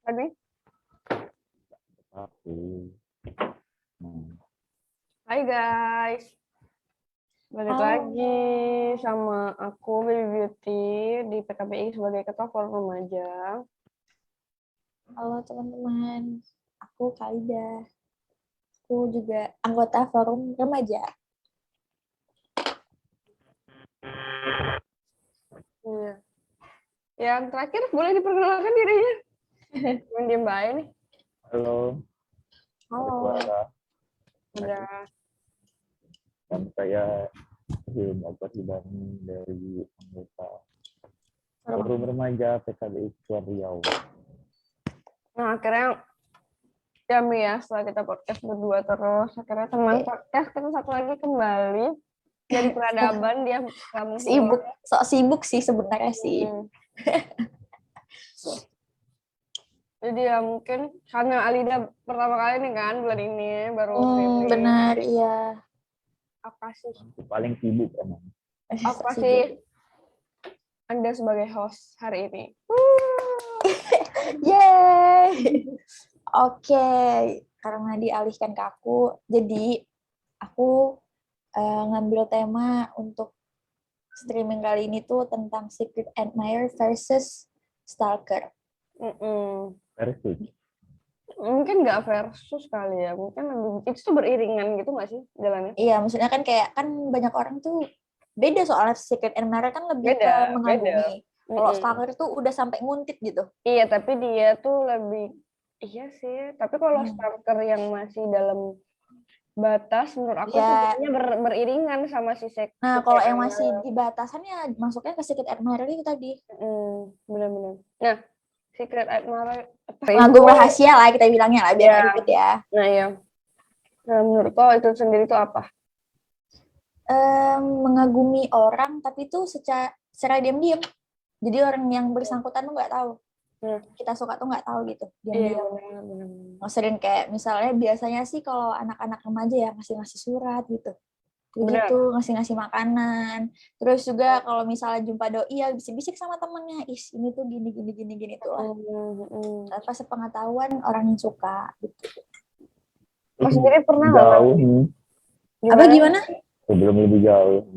Tadi. Oke. Hai guys, balik lagi sama aku Baby Beauty di PKBI sebagai Ketua Forum Remaja. Halo teman-teman, aku Kaida. Aku juga anggota Forum Remaja. Iya. Yang terakhir boleh diperkenalkan dirinya. Yang diem baik nih. Halo. Halo. Ada. Dan saya Hilmar Hidani dari anggota Forum Remaja PKBI Kepulauan Riau. Nah akhirnya kami ya setelah kita podcast berdua terus, akhirnya teman podcast kita satu lagi kembali dari peradaban dia kamu Sibuk sih sebenarnya sih. Jadi ya mungkin karena Alida pertama kali nih kan bulan ini baru Benar, iya. Apa sih? Paling sibuk emang. Apa sih Anda sebagai host hari ini? Yeay. Oke, karena dialihkan ke aku, jadi aku ngambil tema untuk streaming kali ini tuh tentang Secret Admirer versus Stalker. Versus. Mungkin nggak versus kali ya, mungkin lebih, itu tuh beriringan gitu nggak sih jalannya? Iya, maksudnya kan kayak kan banyak orang tuh beda soalnya Secret Admirer kan lebih ke mengagumi. Kalau Stalker itu udah sampai nguntit gitu. Iya, tapi dia tuh lebih, iya sih. Tapi kalau Stalker yang masih dalam batas, menurut aku sebenarnya beriringan sama si Secret. Nah, kalau yang masih di batasannya masuknya ke Secret Admirer itu tadi. Benar-benar. Nah, Secret Admirer pengagum rahasia lah kita bilangnya lah biar ribet ya. Nah ya. Nah menurut kau itu sendiri itu apa? Mengagumi orang tapi itu secara diam-diam. Jadi orang yang bersangkutan tuh nggak tahu. Kita suka tuh nggak tahu gitu. Diam-diam. Sering kayak misalnya biasanya sih kalau anak-anak remaja ya ngasih surat gitu. Begitu ngasih makanan. Terus juga kalau misalnya jumpa doi ya bisik-bisik sama temennya, ini tuh gini tuh lah. Tanpa sepengetahuan orang yang suka gitu. Mas sendiri pernah jauh nih. Apa gimana? Sebelum lebih jauh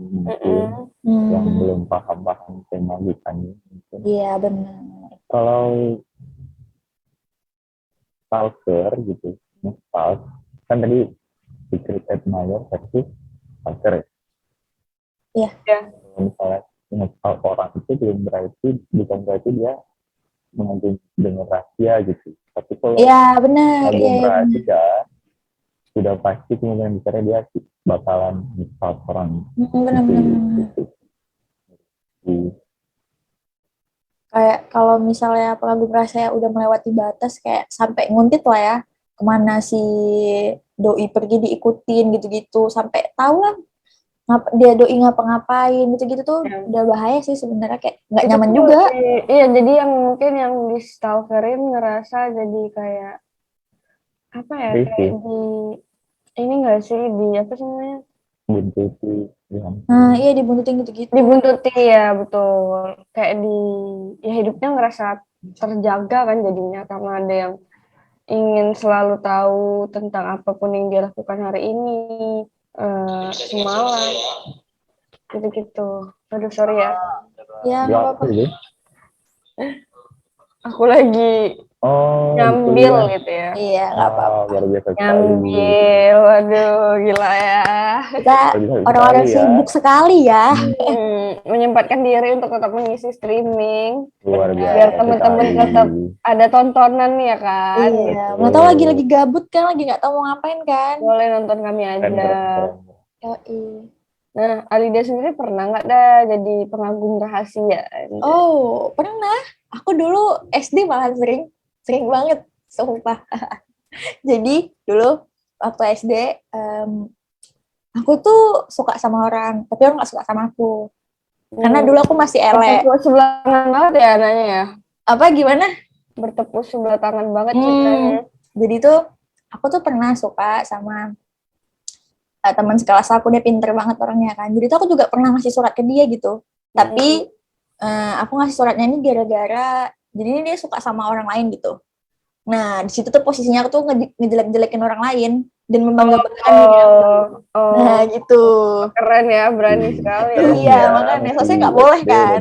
yang belum paham tema kitanya. Iya benar. Kalau stalker gitu, kan tadi Secret Admirer versus stalker. Iya. Kalau misalnya nge-stalk orang itu bukan berarti dia mengagumi dengan rahasia gitu. Tapi kalau mengagumi rahasia, sudah pasti kemungkinan besar dia bakalan nge-stalk orang. Benar-benar. Kayak kalau misalnya pengagum rahasia udah melewati batas kayak sampai nguntit lah ya kemana si doi pergi diikutin gitu-gitu sampai tahu lah dia doi ngapa-ngapain gitu-gitu tuh udah bahaya sih sebenarnya kayak nggak nyaman juga. Iya jadi yang mungkin yang di stalkerin ngerasa jadi kayak apa ya kayak ini nggak sih di apa sih namanya? Buntuti. Nah iya dibuntutin gitu-gitu. Dibuntuti ya betul. Kayak ya hidupnya ngerasa terjaga kan jadinya karena ada yang ingin selalu tahu tentang apapun yang dia lakukan hari ini, semalam, gitu-gitu. Aduh sorry ya. Ya nggak apa-apa. Aku lagi ngambil gitu ya. Iya nggak apa-apa. Ngambil, waduh gila ya. Kita orang-orang sibuk sekali ya. Menyempatkan diri untuk tetap mengisi streaming. Luar biasa. Biar teman-teman tetap ada tontonan nih ya kan. Iya. Nggak tahu lagi gabut kan, lagi nggak tahu mau ngapain kan. Boleh nonton kami aja. Nah, Alida sendiri pernah nggak jadi pengagum rahasia? Oh, pernah. Aku dulu SD malah sering banget, sumpah. Jadi dulu waktu SD, aku tuh suka sama orang, tapi orang nggak suka sama aku. Karena dulu aku masih elek. Bertepuk sebelah tangan banget ya anaknya. Apa gimana? Bertepuk sebelah tangan banget ceritanya. Jadi tuh aku tuh pernah suka sama teman sekelas aku, dia pinter banget orangnya kan. Jadi tuh aku juga pernah ngasih surat ke dia gitu. Tapi aku ngasih suratnya ini gara-gara jadi ini dia suka sama orang lain gitu. Nah, di situ tuh posisinya aku tuh ngejelek-jelekin orang lain dan membanggakan diri aku. Nah, gitu. Keren ya, berani sekali ya. Iya, makanya sosnya nggak boleh kan.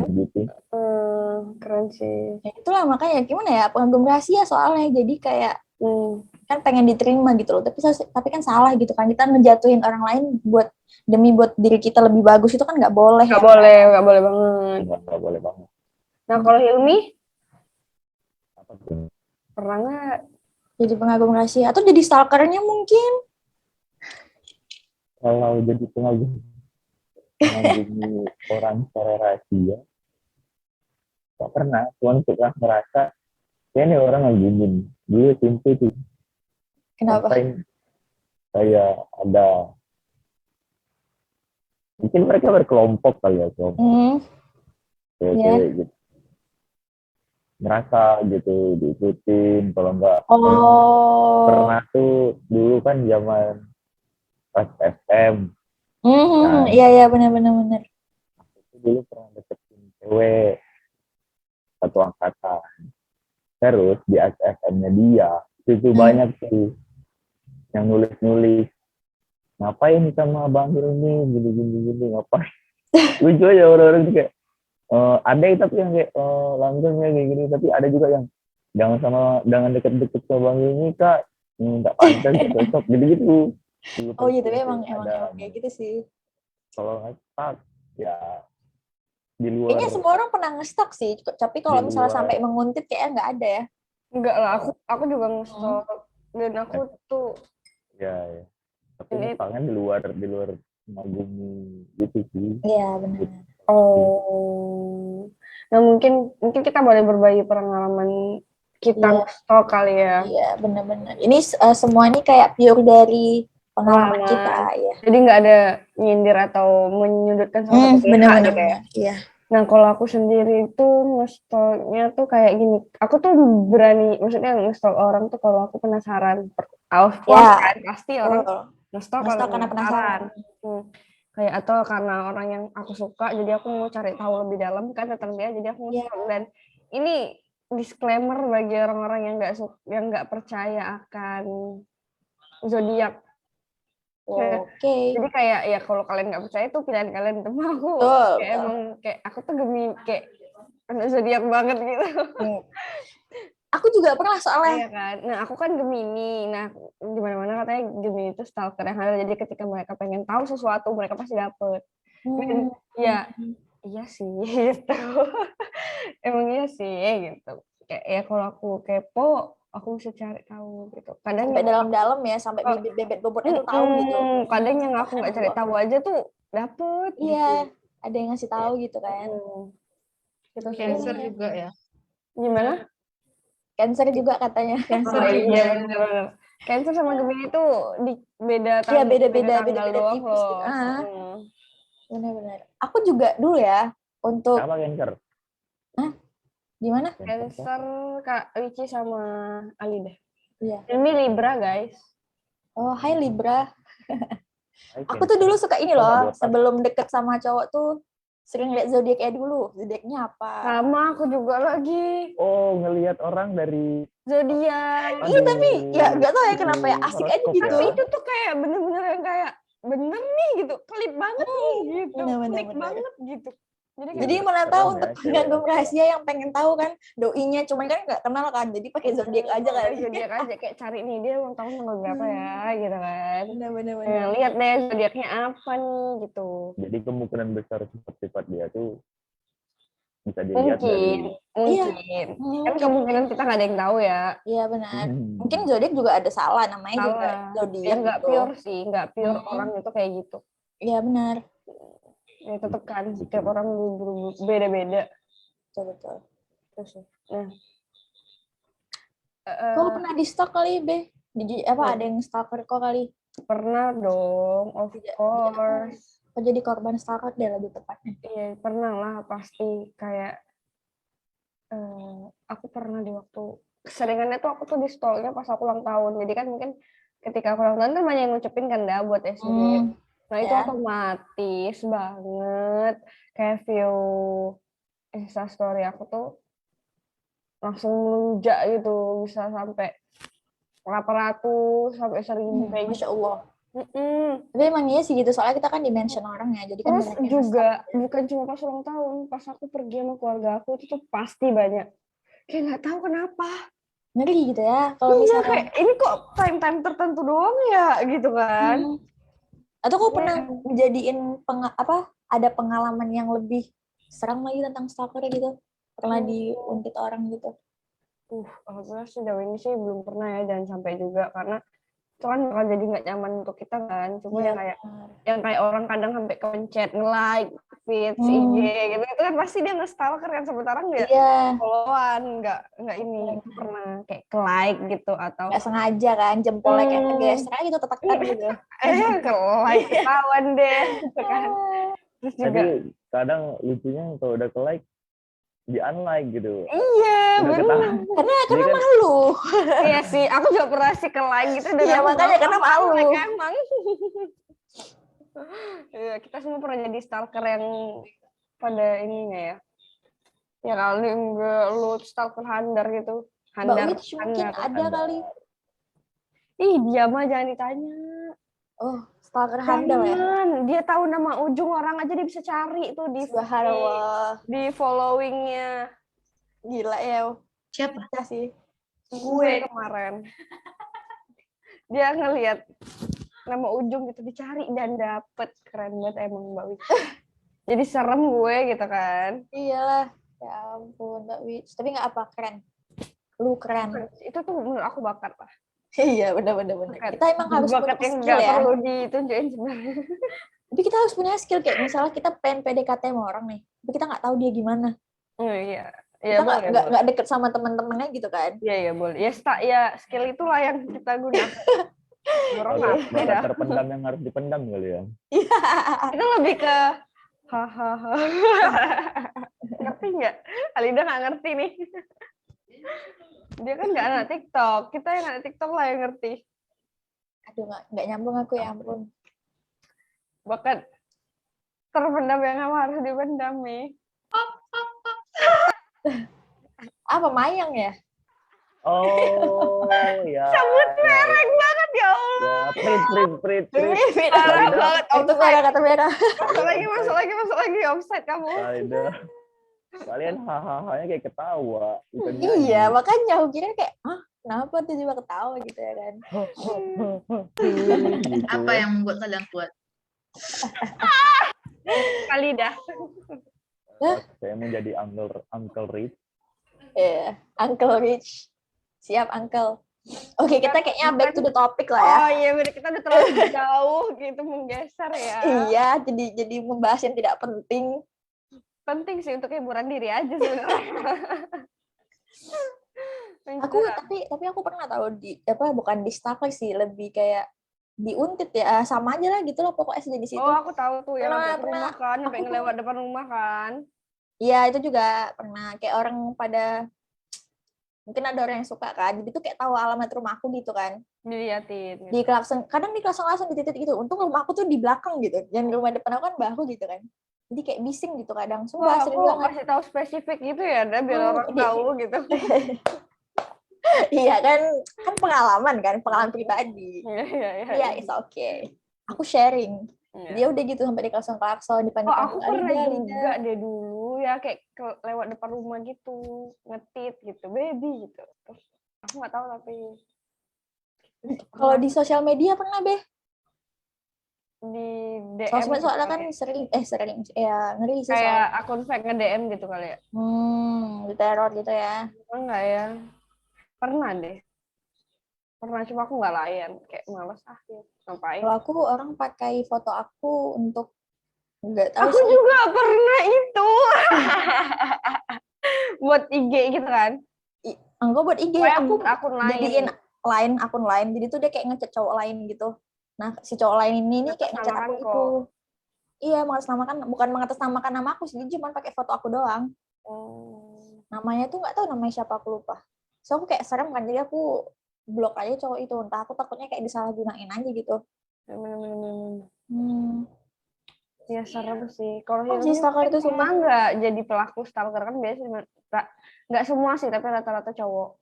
Keren sih. Ya, itulah makanya gimana ya, pengagum rahasia soalnya. Jadi kayak kan pengen diterima gitu loh, tapi kan salah gitu kan. Kita ngejatuhin orang lain buat diri kita lebih bagus itu kan nggak boleh. Nggak boleh, nggak boleh banget. Nggak boleh banget. Nah, kalau Hilmi? Apa tuh? Pernah nggak jadi pengagum rahasia atau jadi stalkernya mungkin? Kalau jadi pengagumi orang secara rahasia, nggak pernah. Cuman suka merasa kayaknya orang ngagumin. Dulu SMP tuh. Kenapa? Sampai kayak ada, mungkin mereka berkelompok kali ya, kelompok. Gitu. Merasa gitu diikutin, kalau enggak pernah tuh dulu kan zaman pas SM. Iya benar. Aku dulu pernah deketin cewek satu angkatan. Terus di SM-nya dia itu banyak tuh yang nulis ngapain sama Bang Hilmi gini ngapain. Lucu aja orang-orang kayak ada tapi yang kayak langsung kayak gini, tapi ada juga yang jangan deket-deket sama Bang Hilmi Kak, nggak pantas cocok gitu. Oh iya, tapi emang kayak gitu sih. Kalau nge-stalk ya di luar. Kayaknya semua orang pernah nge-stalk sih, tapi kalau misalnya sampai menguntit kayaknya nggak ada ya. Enggak lah, aku juga nge-stalk dan aku tuh ya. Tapi nge-stalknya di luar mengagumi gitu sih. Iya benar. Nah mungkin kita boleh berbagi pengalaman kita nge-stalk kali ya. Iya benar. Ini semua ini kayak pure dari pengalaman kita ya. Jadi nggak ada nyindir atau menyudutkan salah satu pihak gitu ya. Iya. Nah kalau aku sendiri itu nge-stalknya tuh kayak gini. Aku tuh berani, maksudnya nge-stalk orang tuh kalau aku penasaran. Of course kan, pasti orang nge-stalk karena penasaran. Kayak atau karena orang yang aku suka, jadi aku mau cari tahu lebih dalam kan tentang dia, jadi aku nge-stalk. Dan ini disclaimer bagi orang-orang yang nggak percaya akan zodiak. Jadi kayak ya kalau kalian nggak percaya itu pilihan kalian, tapi aku kayak emang kayak aku tuh Gemini, kayak anak zodiak banget gitu. Aku juga pernah soalnya. Iya kan. Nah aku kan Gemini. Nah di mana-mana katanya Gemini itu stalker yang ada. Jadi ketika mereka pengen tahu sesuatu mereka pasti dapet. Ya iya sih gitu. Emang iya sih gitu. Kayak ya kalau aku kepo aku bisa cari tahu gitu. Kadang sampai dalam-dalam ya, sampai bibit-bibit bobotnya tuh tahu gitu. Kadang yang aku nggak cari tahu aja tuh dapet. Iya, gitu. Ada yang ngasih tahu gitu kan. Itu Cancer juga ya. Gimana? Cancer juga katanya. Cancer iya benar. Cancer sama Gemini itu beda tanggal. Iya beda doang tipis loh. Gitu. Benar. Aku juga dulu ya untuk. Apa Cancer? Gimana? Cancer Kak Rici sama Alida. Iya. Ini Libra guys. Oh hai Libra. Aku tuh dulu suka ini loh, sebelum deket sama cowok tuh sering lihat zodiaknya dulu. Zodiaknya apa? Sama aku juga lagi. Oh, ngelihat orang dari zodiak. Iya tapi ya nggak tahu ya kenapa ya, asik aja gitu. Tapi itu tuh kayak bener-bener yang kayak bener nih gitu, klip banget nih gitu, klik banget gitu. Jadi mana tahu untuk pengagum rahasia yang pengen tahu kan doinya, cuman kan nggak kenal kan, jadi pakai zodiak aja kan. Zodiak aja kayak cari nih dia ulang tahun tanggal berapa ya gitu kan. Bener. Lihat deh zodiaknya apa nih gitu. Jadi kemungkinan besar sifat dia tuh bisa dilihat mungkin. Kan kemungkinan kita nggak ada yang tahu ya. Iya benar. Mungkin zodiak juga ada salah namanya juga zodiak. Nggak gitu. Pure sih, nggak pure orang itu kayak gitu. Iya benar. Ya tetap kan setiap orang beda-beda. Betul. Terus nah. Kau pernah di stalk kali, Be? Ada yang stalker kok kali? Pernah dong, of course. Kok jadi korban stalker deh lebih tepatnya? Iya, pernah lah pasti. Kayak aku pernah di waktu keseringannya tuh aku tuh di stalknya pas aku ulang tahun. Jadi kan mungkin ketika aku ulang tahun kan banyak yang ngucapin kan dah buat SD. Nah itu otomatis banget kayak view Instastory aku tuh langsung melunjak gitu, bisa sampai 800 sampai 1000 kayak gitu. Masya Allah. Tapi emang iya sih gitu, soalnya kita kan di-mention orang ya, jadi kan terus juga bukan cuma pas ulang tahun, pas aku pergi sama keluarga aku itu tuh pasti banyak. Kayak nggak tahu kenapa. Ngeri gitu ya, kalau misalnya kayak ini kok time tertentu doang ya gitu kan. Atau kau pernah ngejadiin ada pengalaman yang lebih serem lagi tentang stalker gitu, pernah diuntit orang gitu? Alhamdulillah sejauh ini sih belum pernah ya, jangan sampai juga, karena itu kan bakal jadi nggak nyaman untuk kita kan. Cuma yang kayak orang kadang sampai kepencet nge-like feeds IG gitu, itu kan pasti dia nge-stalker kan, sementara dia follow-an, nggak ini pernah kayak ke-like gitu, atau nggak sengaja kan jempolnya kayak kegeser aja gitu, tetekan gitu. ke-like ketahuan deh gitu kan. Terus juga kadang lucunya kalau udah ke-like di unlike gitu. Iya, benar. Karena malu. Iya sih, aku juga pernah sih ke-like gitu. Iya, makanya karena malu. Emang. Iya, kita semua pernah jadi stalker yang pada ininya ya. Ya kali enggak lu stalker handar gitu. Handar mungkin ada kali. Ih, dia mah jangan ditanya. Oh, stalker handal ya? Dia tahu nama ujung orang aja, dia bisa cari tuh di followingnya. Gila ya. Siapa? Sih. Gue kemarin. Dia ngelihat nama ujung gitu, dicari dan dapet. Keren banget emang Mbak Wich. Jadi serem gue gitu kan. Iyalah. Ya ampun Mbak Wich. Tapi nggak apa, keren. Lu keren. Itu tuh menurut aku bakat lah. Iya, benar. Kita emang harus bakat punya yang skill ya. Perlu ditunjukin sebenarnya. Tapi kita harus punya skill, kayak misalnya kita pengen PDKT sama orang nih, tapi kita nggak tahu dia gimana. Oh iya. Kita nggak deket sama teman-temannya gitu kan. Iya boleh. Ya skill itulah yang kita gunakan. Bakat terpendam yang harus dipendam kali ya. Iya. Itu lebih ke hahaha. Ngerti nggak? Alida nggak ngerti nih. Dia kan nggak anak TikTok. Kita yang anak TikTok lah yang ngerti. Aduh, nggak nyambung aku, ya ampun. Bakat terpendam yang harus dipendam nih. Apa Mayang ya? Oh ya. Sebut merek banget ya Allah. Ya, prit. Parah banget. Itu kata merah. Masuk lagi offside kamu. Alida. Kalian hahaha kayak ketawa. Iya, makanya aku kira kayak, kenapa tuh juga ketawa gitu ya kan? Gitu. Apa yang membuat kalian kuat? Alida. Saya mau jadi Uncle Rich. Iya, Uncle Rich. Siap, Uncle. Oke, kita kayaknya back to the topic lah ya. Oh iya, kita udah terlalu jauh gitu menggeser ya. Iya, jadi membahas yang tidak penting. Penting sih untuk hiburan diri aja sebenarnya. tapi aku pernah tahu bukan di stalker sih, lebih kayak diuntit ya, sama aja lah gitu loh pokoknya di situ. Oh, aku tahu tuh yang depan rumah kan, sampai ngelewat depan rumah kan. Iya, itu juga pernah, kayak orang pada, mungkin ada orang yang suka kan, jadi tuh kayak tahu alamat rumah aku gitu kan. Diliatin. Di klakson, kadang di klakson langsung di titik gitu. Untung rumah aku tuh di belakang gitu, yang rumah depan aku kan bahu gitu kan. Jadi kayak bising gitu kadang. Sumpah, aku kasih tahu spesifik gitu ya, biar orang tahu gitu. Iya kan pengalaman pribadi. Iya, it's okay. Aku sharing. Dia udah gitu sampai di klakson di panik. Aku pernah juga deh dulu ya, kayak lewat depan rumah gitu, ngetit gitu, baby gitu. Terus aku nggak tahu tapi. Kalau di sosial media pernah Beh? Di DM. Sosmed soalnya kan sering ya ngeri sih. Kayak akun fake nge-DM gitu kali ya. Diteror gitu ya. Enggak ya. Pernah deh. Pernah, cuma aku nggak layan, kayak males gitu. Ngapain? Kalau aku orang pakai foto aku untuk nggak tahu. Aku juga pernah itu. Buat IG gitu kan. Enggak buat IG, aku akun lain. Jadiin akun lain. Jadi tuh dia kayak ngechat cowok lain gitu. Nah, si cowok lain ini kayak ngechat aku itu. Iya, bukan mengatasnamakan nama aku sih, cuma pakai foto aku doang. Namanya tuh nggak tahu namanya siapa, aku lupa. So aku kayak serem kan, jadi aku blok aja cowok itu. Entah aku takutnya kayak disalahgunain aja gitu. Ya serem sih. Kalau si stalker itu sumpah nggak jadi pelaku stalker kan biasanya nggak semua sih tapi rata-rata cowok.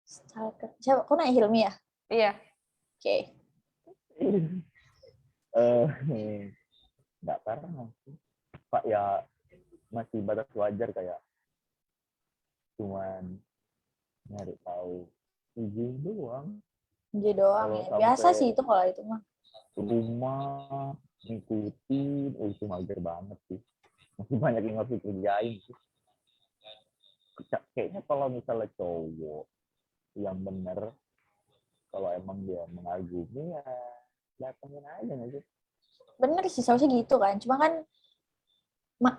Stalker. Siapa? Kau nanya Hilmi ya? Iya. Oke. Nggak karena Pak ya masih batas wajar kayak cuman nyari tahu izin doang. Izin doang ya. Biasa sih itu kalau itu mah. Rumah ngikutin, itu mager banget sih. Masih banyak yang harus dikerjain sih. Kayaknya kalau misalnya cowok yang bener, kalau emang dia mengagumi ya datangin aja nggak sih? Bener sih, seharusnya gitu kan. Cuma kan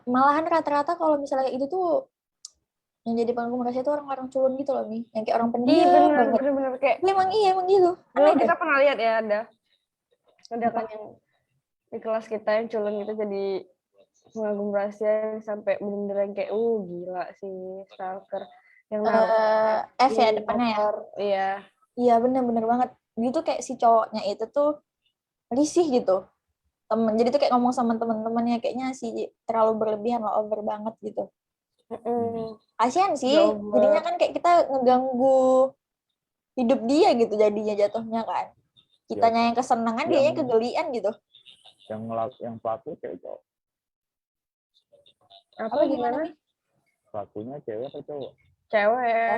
malahan rata-rata kalau misalnya itu tuh yang jadi pengagum rahasia itu orang-orang culun gitu loh, Mi. Yang kayak orang pendiam banget. Bener-bener kayak. Emang gitu. Dulu kita pernah lihat ya, ada kan yang di kelas kita yang culun gitu jadi pengagum rahasia sampai bener-bener kayak gila sih stalker yang F ya depannya ya. Iya. Iya bener-bener banget. Gitu kayak si cowoknya itu tuh risih gitu. Jadi tuh kayak ngomong sama teman-temannya kayaknya sih terlalu berlebihan lah, over banget gitu. Kasian sih. Jadinya kan kayak kita ngeganggu hidup dia gitu jadinya jatuhnya kan. Kitanya yang kesenangan, dianya kegelian gitu. Yang pelaku cewek cowok. Apa gimana? Pelakunya cewek atau cowok? Cewek.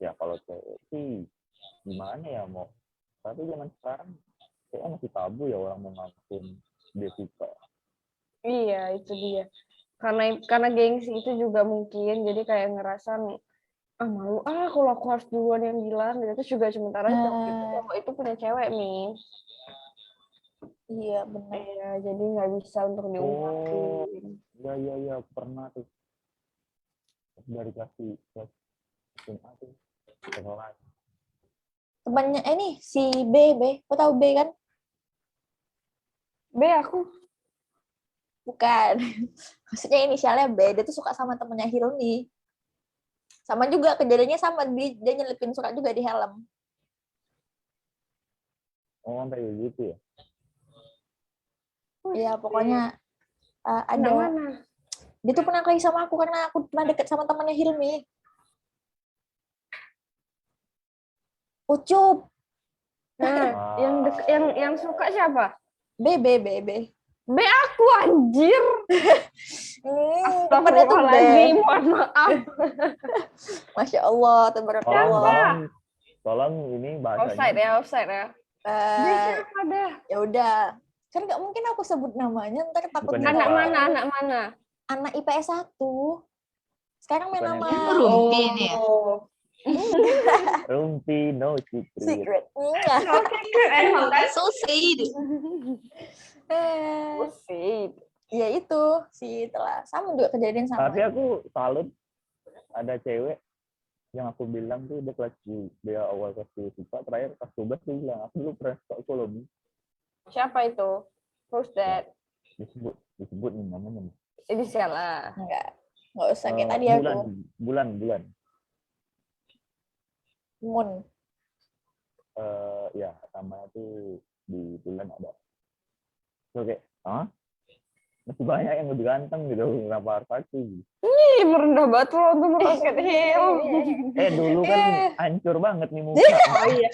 Ya kalau cewek sih gimana ya mau. Tapi zaman sekarang kayaknya masih tabu ya orang mau ngakuin dia suka. Iya itu dia. Karena gengsi itu juga mungkin jadi kayak ngerasa malu kalau aku harus duluan yang bilang gitu. Terus juga sementara cowok itu punya cewek nih. Iya benar. Iya jadi nggak bisa untuk diungkapin. Iya pernah tuh dari kasih SMA tuh kelas. Temannya nih si B, kau tahu B kan? B aku. Bukan. Maksudnya inisialnya B, dia tuh suka sama temennya Hilmi. Sama juga, kejadiannya sama, dia nyelipin surat juga di helm. Oh, kayak gitu ya? Iya, pokoknya ada. Mana? Dia tuh pernah kayak sama aku, karena aku pernah deket sama temennya Hilmi. Ucup. Nah, yang suka siapa? B. B aku anjir. Astagfirullahaladzim, mohon maaf. Masya Allah, tabarakallah. Tolong ini bahasanya. Offside ya. Siapa dah? Ya udah. Kan nggak mungkin aku sebut namanya, ntar takut. Anak mana? Anak IPS 1. Sekarang main nama Rumpi ini ya. Rumpi no secret. So sad. Ya itu sih telah sama juga kejadian sama. Tapi aku salut ada cewek yang aku bilang tuh dia awal kelas suka, terakhir kelas 12 dia bilang aku dulu pernah suka ekonomi. Siapa itu? Who's that? Disebut nih namanya. Inisial lah. Nggak usah kayak tadi aku. Bulan. Moon. Ya namanya tuh di bulan ada. Oke, masih banyak yang lebih ganteng gitu, kenapa harus aku? Ih, merendah banget lo untuk merosket Hil. Dulu kan hancur banget nih muka. Oh iya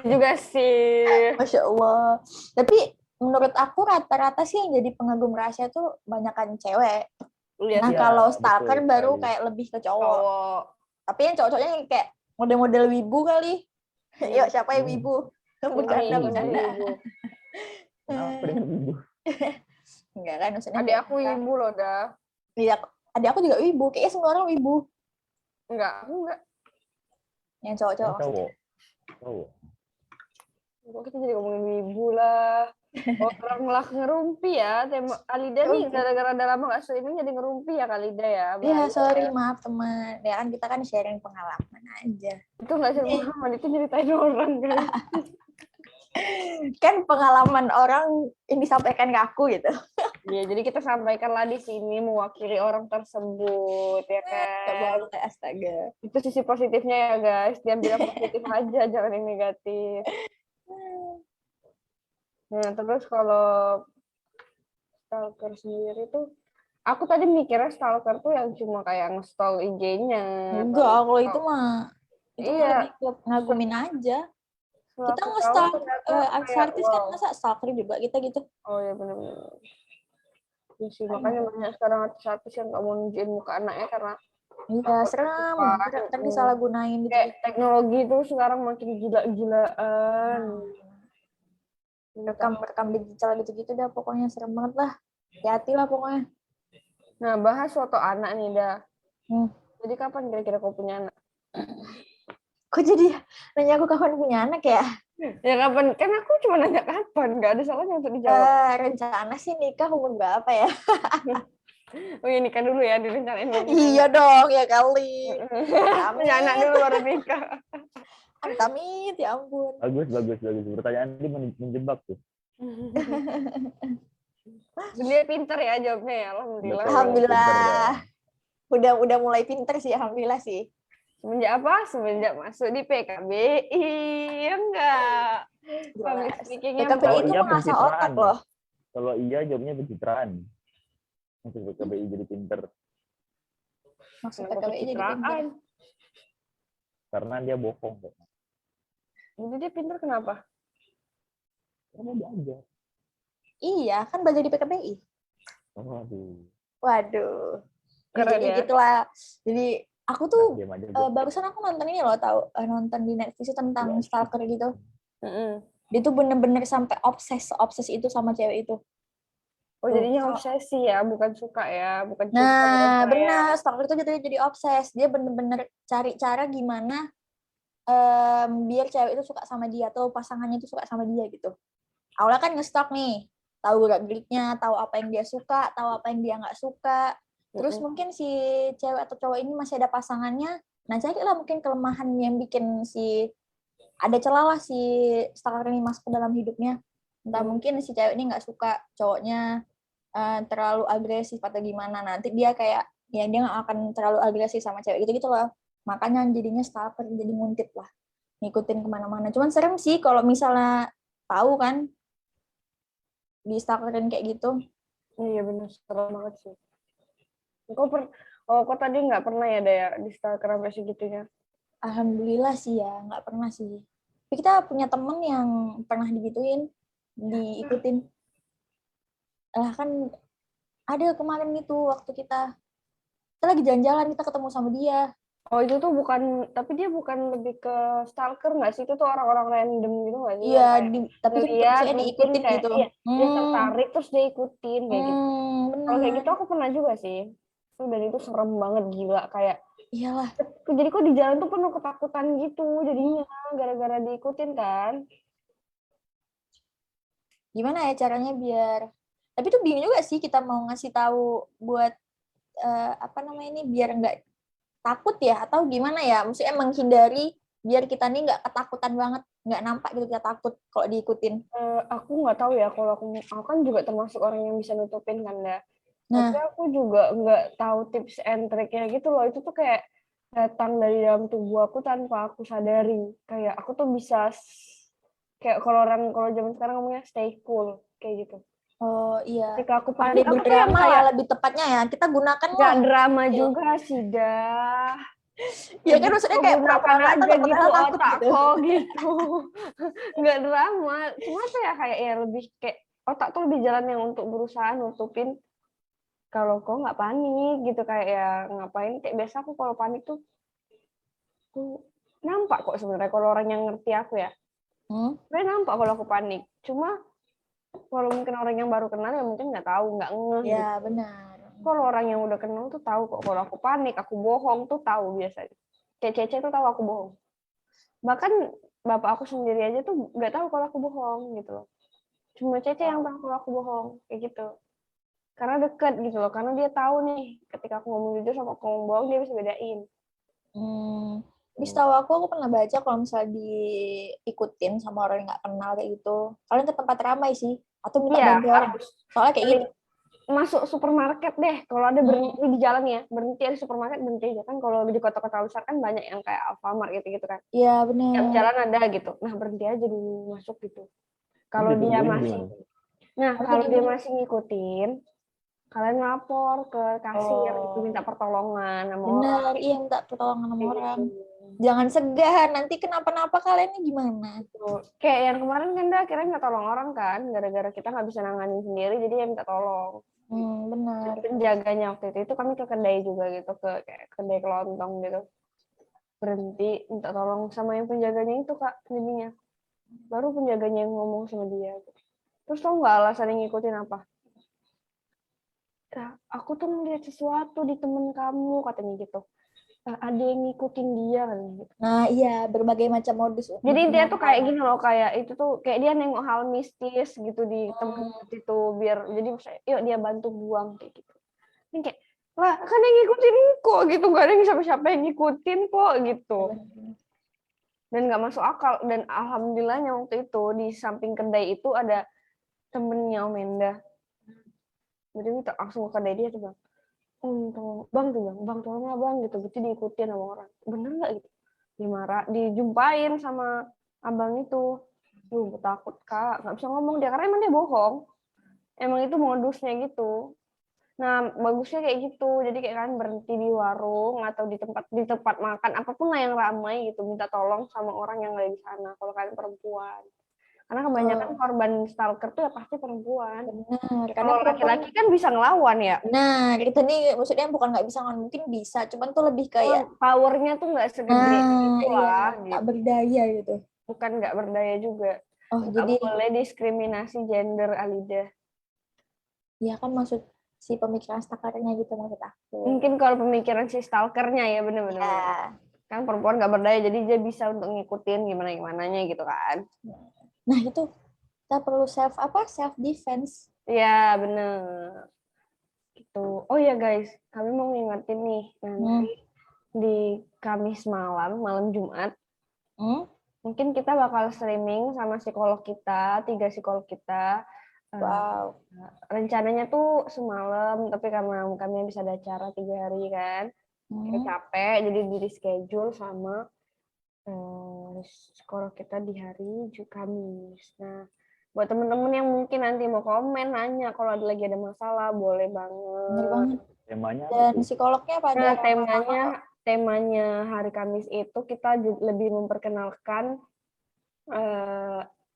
juga sih. Masya Allah. Tapi menurut aku rata-rata sih yang jadi pengagum rahasia tuh banyakan cewek. Nah kalau stalker baru kayak lebih ke cowok. Tapi yang cowok-cowoknya yang kayak model-model wibu kali. Yuk siapa yang wibu? Bercanda. Kenapa dengan wibu? Enggak kan, maksudnya adik aku wibu loh dah. Iya, adik aku juga wibu. Kayaknya semua orang wibu. Aku enggak. Yang cowok-cowok. Cowok. Kok kita jadi ngomongin wibu lah. Orang malah ngerumpi ya. Tema Alida nih gara-gara udah lama gak streaming jadi ngerumpi ya Kalida ya. Iya, sorry maaf teman. Ya kan kita kan sharing pengalaman aja. Itu gak sharing pengalaman, itu nyeritain orang kan. Kan pengalaman orang yang disampaikan ke aku gitu. Iya, jadi kita sampaikanlah di sini mewakili orang tersebut ya kan. Astaga. Itu sisi positifnya ya guys. Diambil yang positif aja, jangan yang negatif. Nah, terus kalau stalker sendiri tuh, aku tadi mikirnya stalker tuh yang cuma kayak nge-stalk IG-nya. Enggak, kalau itu mah iya, lebih ke ngagumin aja. setelah Kita aku tahu nge-stalk ternyata kayak artis kan wow. masa stalker juga kita gitu. Oh ya benar-benar. Ya sih, makanya banyak sekarang artis-artis yang gak mau nunjukin muka anaknya karena iya, serem. Ntar disalahgunain gitu. Kayak teknologi itu sekarang makin gila-gilaan. Rekam digital gitu-gitu dah, pokoknya serem banget lah. Hati-hati lah pokoknya. Nah, bahas foto anak nih dah. Jadi kapan kira-kira kau punya anak? Kok jadi nanya aku kapan punya anak ya? Ya kapan? Kan aku cuma nanya kapan, nggak ada salahnya untuk dijawab. Rencana sih nikah umur berapa ya? Oh iya, nikah dulu ya, direncanain dulu. Iya dong, ya kali. Punya anak dulu baru nikah. Amit, ya ampun. Bagus. Pertanyaan ini menjebak tuh. Dia pinter ya jawabnya ya, alhamdulillah. Betul, alhamdulillah. Udah mulai pinter sih, alhamdulillah sih. Semenjak apa? Semenjak masuk di PKBI, ya enggak? Public speaking-nya PKBI itu mengasah otak loh. Kalau iya jawabnya pencitraan. Masuk PKBI jadi pinter. Maksud PKBI jadi pinter. Karena dia bohong. Jadi dia pinter kenapa? Karena dia belajar. Iya, kan belajar di PKBI. Waduh. Keren jadi ya? Gitulah. Jadi aku tuh barusan aku nonton ini loh, nonton di Netflix tentang stalker gitu. Dia tuh bener-bener sampai obses itu sama cewek itu. Oh, jadinya obsesi ya, bukan suka ya, bukan cinta. Nah, benar, stalker itu jadi obses. Dia bener-bener cari cara gimana biar cewek itu suka sama dia atau pasangannya itu suka sama dia gitu. Awalnya kan nge-stalk nih, tahu gerak-geriknya, tahu apa yang dia suka, tahu apa yang dia nggak suka. Terus mungkin si cewek atau cowok ini masih ada pasangannya, nah carilah mungkin kelemahan yang bikin ada celah lah si stalker ini masuk ke dalam hidupnya. Entah mungkin si cewek ini nggak suka cowoknya terlalu agresif atau gimana, nanti dia kayak ya dia nggak akan terlalu agresif sama cewek gitu loh. Makanya jadinya stalker, jadi nguntit lah, ngikutin kemana-mana. Cuman serem sih kalau misalnya tahu kan di stalkerin kayak gitu. Iya benar, serem banget sih. Kok tadi nggak pernah ya Daya di stalker sampai segitunya? Alhamdulillah sih ya, nggak pernah sih. Tapi kita punya temen yang pernah digituin, diikutin. Kan ada kemarin itu waktu kita lagi jalan-jalan, kita ketemu sama dia. Oh itu tuh tapi dia bukan lebih ke stalker nggak sih? Itu tuh orang-orang random gitu nggak sih? Iya, tapi dia diikutin kayak, gitu. Iya, dia tertarik terus dia ikutin kayak gitu. Kalau kayak gitu aku pernah juga sih. Dan itu serem banget, gila kayak. Iyalah. Jadi kok di jalan tuh penuh ketakutan gitu jadinya gara-gara diikutin kan? Gimana ya caranya biar? Tapi tuh bingung juga sih kita mau ngasih tahu buat biar nggak takut ya atau gimana ya? Maksudnya menghindari biar kita nih nggak ketakutan banget, nggak nampak gitu kita takut kalau diikutin. Aku nggak tahu ya, kalau aku kan juga termasuk orang yang bisa nutupin kan ya. Tapi aku juga nggak tahu tips and triknya gitu loh. Itu tuh kayak datang dari dalam tubuh aku tanpa aku sadari. Kayak aku tuh bisa kayak kalau zaman sekarang ngomongnya stay cool kayak gitu. Oh iya. Ketika aku panik, aku berdrama ya lebih tepatnya ya. Kita gunakan nggak drama juga sih dah. Ya kan maksudnya kayak pura-pura aja gitu otakku gitu. Nggak drama. Cuma tuh ya kayak ya lebih kayak otak tuh lebih jalan yang untuk berusaha nutupin kalau kok nggak panik gitu, kayak ya ngapain, kayak biasa aku kalau panik tuh nampak kok sebenarnya kalau orang yang ngerti aku ya. Nampak kalau aku panik. Cuma kalau mungkin orang yang baru kenal ya mungkin nggak tahu, nggak ngeh. Ya gitu. benar. Kalau orang yang udah kenal tuh tahu kok kalau aku panik, aku bohong tuh tahu biasanya. Kayak Cece tuh tahu aku bohong. Bahkan bapak aku sendiri aja tuh nggak tahu kalau aku bohong gitu loh. Cuma Cece yang tahu kalau aku bohong kayak gitu. Karena deket gitu loh, karena dia tahu nih ketika aku ngomong jujur sama aku ngomong bohong dia bisa bedain. Di setahu aku pernah baca kalau misalnya diikutin sama orang yang nggak kenal kayak gitu, kalian ke tempat ramai sih atau minta bantuan. Soalnya kayak gitu. Masuk supermarket deh, kalau ada berhenti di jalan ya, berhenti di supermarket, berhenti aja kan. Kalau di kota-kota besar kan banyak yang kayak Alfamart gitu kan. Iya benar. Tiap jalan ada gitu. Nah berhenti aja dulu masuk gitu. Kalau dia masih, kalau dia gimana? masih ngikutin, kalian lapor ke kasir itu minta pertolongan sama orang. Bener, iya minta pertolongan sama orang. Jangan segan, nanti kenapa-napa kalian ini gimana? Kayak yang kemarin kan dia akhirnya minta tolong orang kan, gara-gara kita nggak bisa nanganin sendiri, jadi ya minta tolong. Benar. Penjaganya waktu itu kami ke kedai juga gitu, kayak kedai kelontong gitu. Berhenti minta tolong sama yang penjaganya itu Kak, jadinya. Baru penjaganya yang ngomong sama dia. Terus tau nggak alasan yang ngikutin apa? Aku tuh ngeliat sesuatu di temen kamu, katanya gitu. Ada yang ngikutin dia katanya gitu. Nah iya, berbagai macam modus. Jadi intinya tuh kayak gini loh, kayak itu tuh kayak dia nengok hal mistis gitu di tempat itu, biar jadi misalnya, yuk dia bantu buang kayak gitu. Ini kayak, lah kan yang ngikutin kok gitu, gak ada yang siapa-siapa yang ngikutin kok gitu. Dan nggak masuk akal. Dan alhamdulillahnya waktu itu di samping kedai itu ada temennya Om Enda. Jadi minta langsung ke kedai dia tuh bang, bang tuh bang tolonglah bang gitu, diikutin sama orang. Bener nggak gitu? Dimarah, dijumpain sama abang itu. Takut Kak, nggak bisa ngomong dia karena emang dia bohong. Emang itu modusnya gitu. Nah, bagusnya kayak gitu. Jadi kayak kan berhenti di warung atau di tempat makan apapun lah yang ramai gitu, minta tolong sama orang yang ada di sana kalau kalian perempuan. Karena kebanyakan korban stalker tuh ya pasti perempuan. Benar. Kalau laki-laki kan bisa ngelawan ya. Nah, itu nih maksudnya bukan nggak bisa ngelawan, mungkin bisa, cuman tuh lebih kayak powernya tuh nggak segede itu lah. Iya, nggak berdaya gitu. Bukan nggak berdaya juga. Oh, Nggak jadi boleh diskriminasi gender, Alida. ya kan maksud si pemikiran stalkernya gitu maksud aku. Mungkin kalau pemikiran si stalkernya ya bener-bener. Ya. Kan perempuan nggak berdaya, jadi dia bisa untuk ngikutin gimana-gimananya gitu kan. Nah itu kita perlu self defense. Iya bener. Gitu. Oh ya guys, kami mau ngingetin nih nanti di Kamis malam Jumat. Mungkin kita bakal streaming sama psikolog kita, 3 psikolog kita. Wow. Rencananya tuh semalam, tapi karena kami bisa ada acara 3 hari kan, kayak capek, jadi di reschedule sama psikolog kita di hari Kamis. Nah, buat temen-temen yang mungkin nanti mau komen, nanya kalau lagi ada masalah, boleh banget. Bener banget. Temanya dan psikolognya pada Nah, temanya hari Kamis itu kita lebih memperkenalkan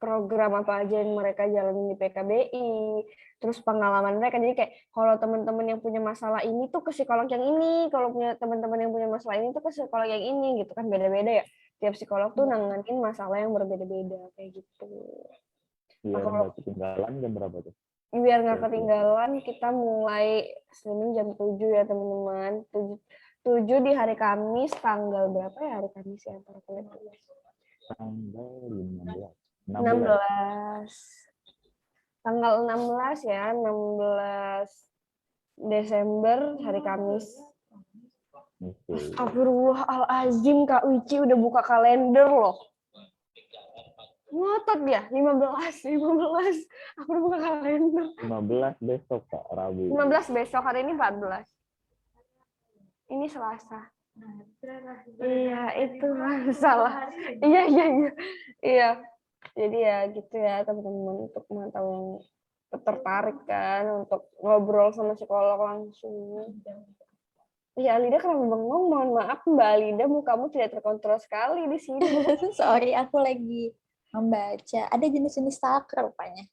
program apa aja yang mereka jalanin di PKBI, terus pengalaman mereka. Jadi kayak kalau teman-teman yang punya masalah ini tuh ke psikolog yang ini, kalau punya teman-teman yang punya masalah ini tuh ke psikolog yang ini gitu kan, beda-beda ya. Tiap psikolog tuh nanganin masalah yang berbeda-beda kayak gitu. Biar nggak ketinggalan jam berapa tuh? Biar nggak ketinggalan, kita mulai streaming jam 7 ya teman-teman. 7 di hari Kamis, tanggal berapa ya hari Kamis ya? Tanggal 16. Tanggal 16 ya, 16 Desember hari Kamis. Astagfirullahaladzim, Kak Wici udah buka kalender loh. Ngotot ya, 15. Aku udah buka kalender. 15 besok Kak, Rabu. 15 besok, hari ini 14. Ini Selasa. Iya, itu masalah. Iya. Jadi ya gitu ya teman-teman, untuk teman-teman yang tertarik kan untuk ngobrol sama psikolog langsung. Ya Alida kenapa bengong? Mohon maaf Mbak Alida, mukamu tidak terkontrol sekali di sini. Sorry, aku lagi membaca. Ada jenis-jenis stalker rupanya.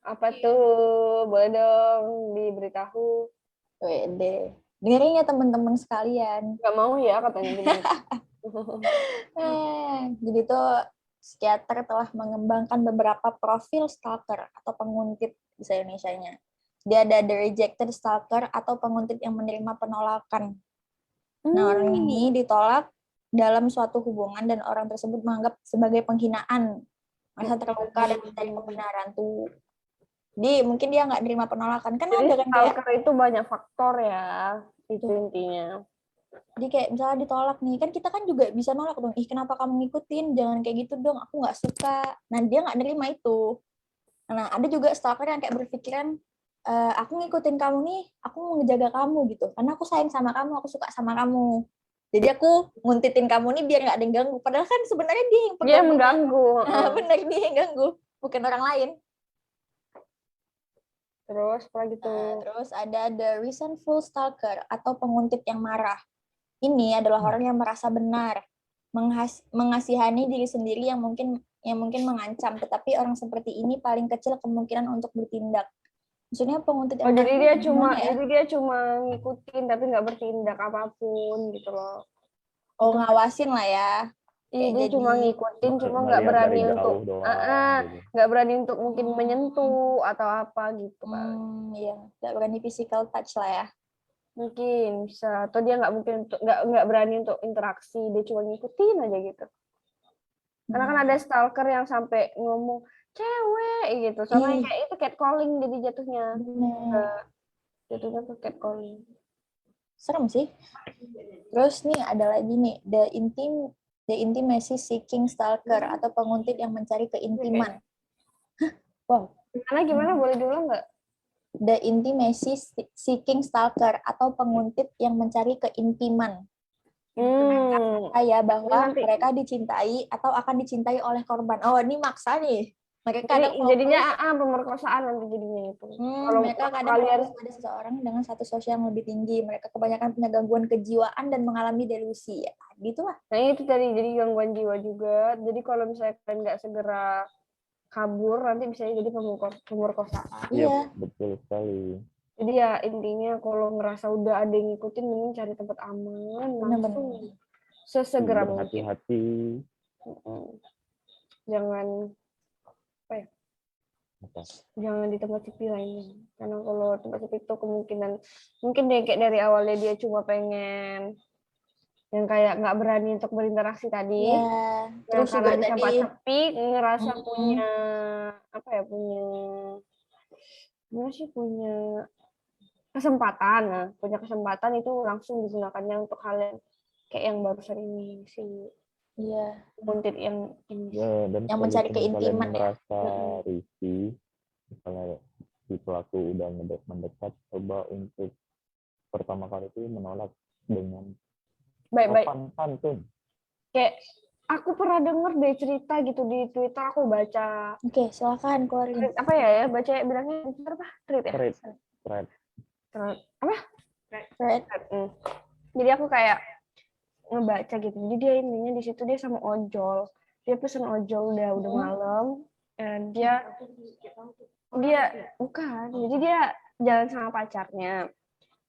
Apa tuh? Boleh dong diberitahu. Wede. Dengerin ya teman-teman sekalian. Gak mau ya katanya gimana. Jadi tuh psikiater telah mengembangkan beberapa profil stalker atau penguntit bahasa Indonesianya. Dia ada the rejected stalker atau penguntit yang menerima penolakan. Nah, orang ini ditolak dalam suatu hubungan dan orang tersebut menganggap sebagai penghinaan, merasa terluka dan mencari pembenaran tuh. Jadi mungkin dia nggak nerima penolakan kan. Jadi ada kan stalker itu banyak faktor ya, itu intinya. Jadi kayak misalnya ditolak nih, kan kita kan juga bisa nolak dong. Kenapa kamu ngikutin? Jangan kayak gitu dong, aku nggak suka. Nah, dia nggak nerima itu. Nah, ada juga stalker yang kayak berpikiran, aku ngikutin kamu nih, aku mau ngejaga kamu gitu. Karena aku sayang sama kamu, aku suka sama kamu. Jadi aku nguntitin kamu nih biar nggak ada yang ganggu. Padahal kan sebenarnya dia yang Dia mengganggu. Bener, dia yang ganggu, bukan orang lain. Terus apa gitu? Terus ada the resentful stalker atau penguntit yang marah. Ini adalah orang yang merasa benar, mengasihani diri sendiri yang mungkin mengancam, tetapi orang seperti ini paling kecil kemungkinan untuk bertindak. Maksudnya penguntit yang jadi dia cuma ngikutin tapi nggak bertindak apapun gitu loh. Ngawasin lah ya. Iya, dia cuma ngikutin, cuma nggak berani untuk nggak berani untuk mungkin menyentuh atau apa gitu kan. Iya, nggak berani physical touch lah ya. Mungkin bisa, atau dia nggak berani untuk interaksi, dia cuma ngikutin aja gitu. Karena kan ada stalker yang sampai ngomong cewek gitu, sama kayak itu catcalling jadi jatuhnya. Jatuhnya tuh catcalling. Serem sih. Terus nih ada lagi nih, the intimacy seeking stalker atau penguntit yang mencari keintiman. Wow. Gimana boleh diulang nggak? The intimacy seeking stalker atau penguntit yang mencari keintiman. Percaya bahwa mereka dicintai atau akan dicintai oleh korban. Oh, ini maksa nih. Mereka jadinya pemerkosaan nanti jadinya itu. Kalau mereka kadang ada seseorang dengan status sosial yang lebih tinggi, mereka kebanyakan punya gangguan kejiwaan dan mengalami delusi. Ya, gitulah. Nah itu tadi jadi gangguan jiwa juga. Jadi kalau misalnya kalian nggak segera kabur, nanti bisa jadi pemerkosaan. Iya, betul sekali. Jadi ya intinya kalau ngerasa udah ada yang ngikutin, mending cari tempat aman, langsung sesegera mungkin. Hati-hati. Jangan jangan di tempat sepi lainnya. Karena kalau tempat sepi itu kemungkinan mungkin deh kayak dari awalnya dia cuma pengen yang kayak nggak berani untuk berinteraksi tadi. Terus karena di tempat sepi ngerasa punya punya kesempatan. Nah, punya kesempatan itu langsung digunakannya untuk hal yang kayak yang barusan ini sih. Iya. Penguntit yang ini. Dan yang mencari keintiman ya. Merasa risih, misalnya si pelaku udah mendekat, coba untuk pertama kali itu menolak dengan sopan santun. Kayak aku pernah denger deh cerita gitu di Twitter, aku baca. Oke, silakan keluarin. Apa ya baca bilangnya apa? Thread ya? Thread. Apa? Thread. Jadi aku kayak ngebaca gitu. Jadi dia intinya di situ dia sama ojol. Dia pesen ojol udah malam. Dan dia bukan. Jadi dia jalan sama pacarnya.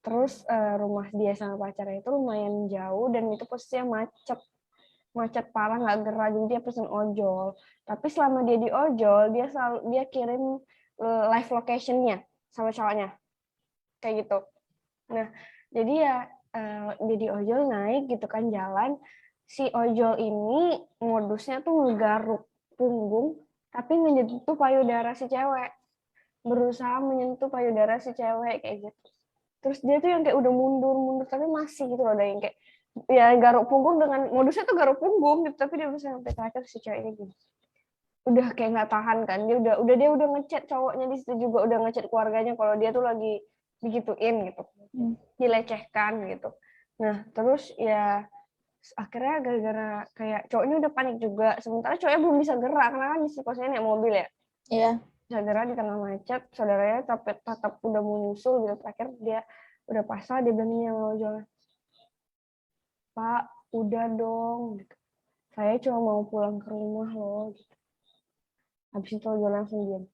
Terus rumah dia sama pacarnya itu lumayan jauh dan itu posisinya macet parah, nggak gerak. Jadi dia pesen ojol. Tapi selama dia di ojol, dia kirim live location-nya sama cowoknya. Kayak gitu. Nah, jadi ya dia di ojol naik gitu kan jalan. Si ojol ini modusnya tuh ngegaruk punggung tapi menyentuh payudara si cewek. Berusaha menyentuh payudara si cewek kayak gitu. Terus dia tuh yang kayak udah mundur tapi masih gitu loh, ada yang kayak ya garuk punggung dengan modusnya tuh garuk punggung gitu, tapi dia bisa sampai terakhir si cewek ini gini. Udah kayak nggak tahan kan, dia udah ngechat cowoknya di situ juga, udah ngechat keluarganya kalau dia tuh lagi digituin gitu, dilecehkan gitu. Nah terus ya akhirnya gara-gara kayak cowoknya udah panik juga, sementara cowoknya belum bisa gerak karena kan di posisinya naik mobil ya. Iya. Saudara di tengah macet, saudaranya tetap udah mau nyusul gitu, terakhir dia udah pasrah, dia bilang ini yang ojol, Pak udah dong gitu. Saya cuma mau pulang ke rumah loh gitu. Habis itu ojol langsung diam.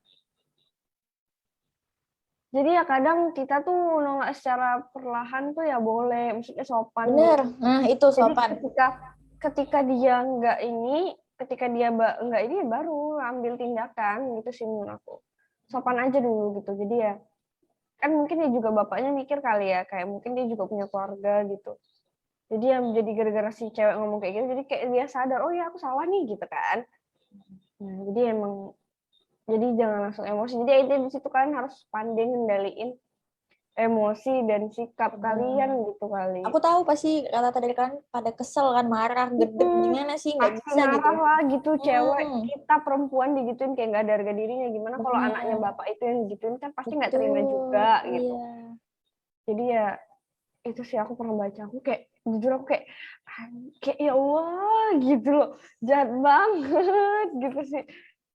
Jadi ya kadang kita tuh nolak secara perlahan tuh ya boleh, maksudnya sopan. Bener, nah itu sopan. Jadi ketika dia ketika dia nggak ini baru ambil tindakan gitu sih menurut aku. Sopan aja dulu gitu. Jadi ya kan mungkin dia juga bapaknya mikir kali ya, kayak mungkin dia juga punya keluarga gitu. Jadi ya jadi gara-gara si cewek ngomong kayak gitu, jadi kayak dia sadar, oh ya aku salah nih gitu kan. Nah, jadi jangan langsung emosi. Jadi intinya di situ kalian harus pandai ngendaliin emosi dan sikap kalian gitu kali. Aku tahu pasti kata tadi kan pada kesel kan, marah, gedeg, gimana sih, nggak bisa marah gitu. Lah gitu, cewek kita perempuan digituin kayak nggak ada harga dirinya. Gimana kalau anaknya bapak itu yang digituin, kan pasti nggak terima juga gitu. Jadi ya itu sih aku pernah baca, aku kayak jujur aku kayak ya Allah gitu loh, jahat banget gitu sih.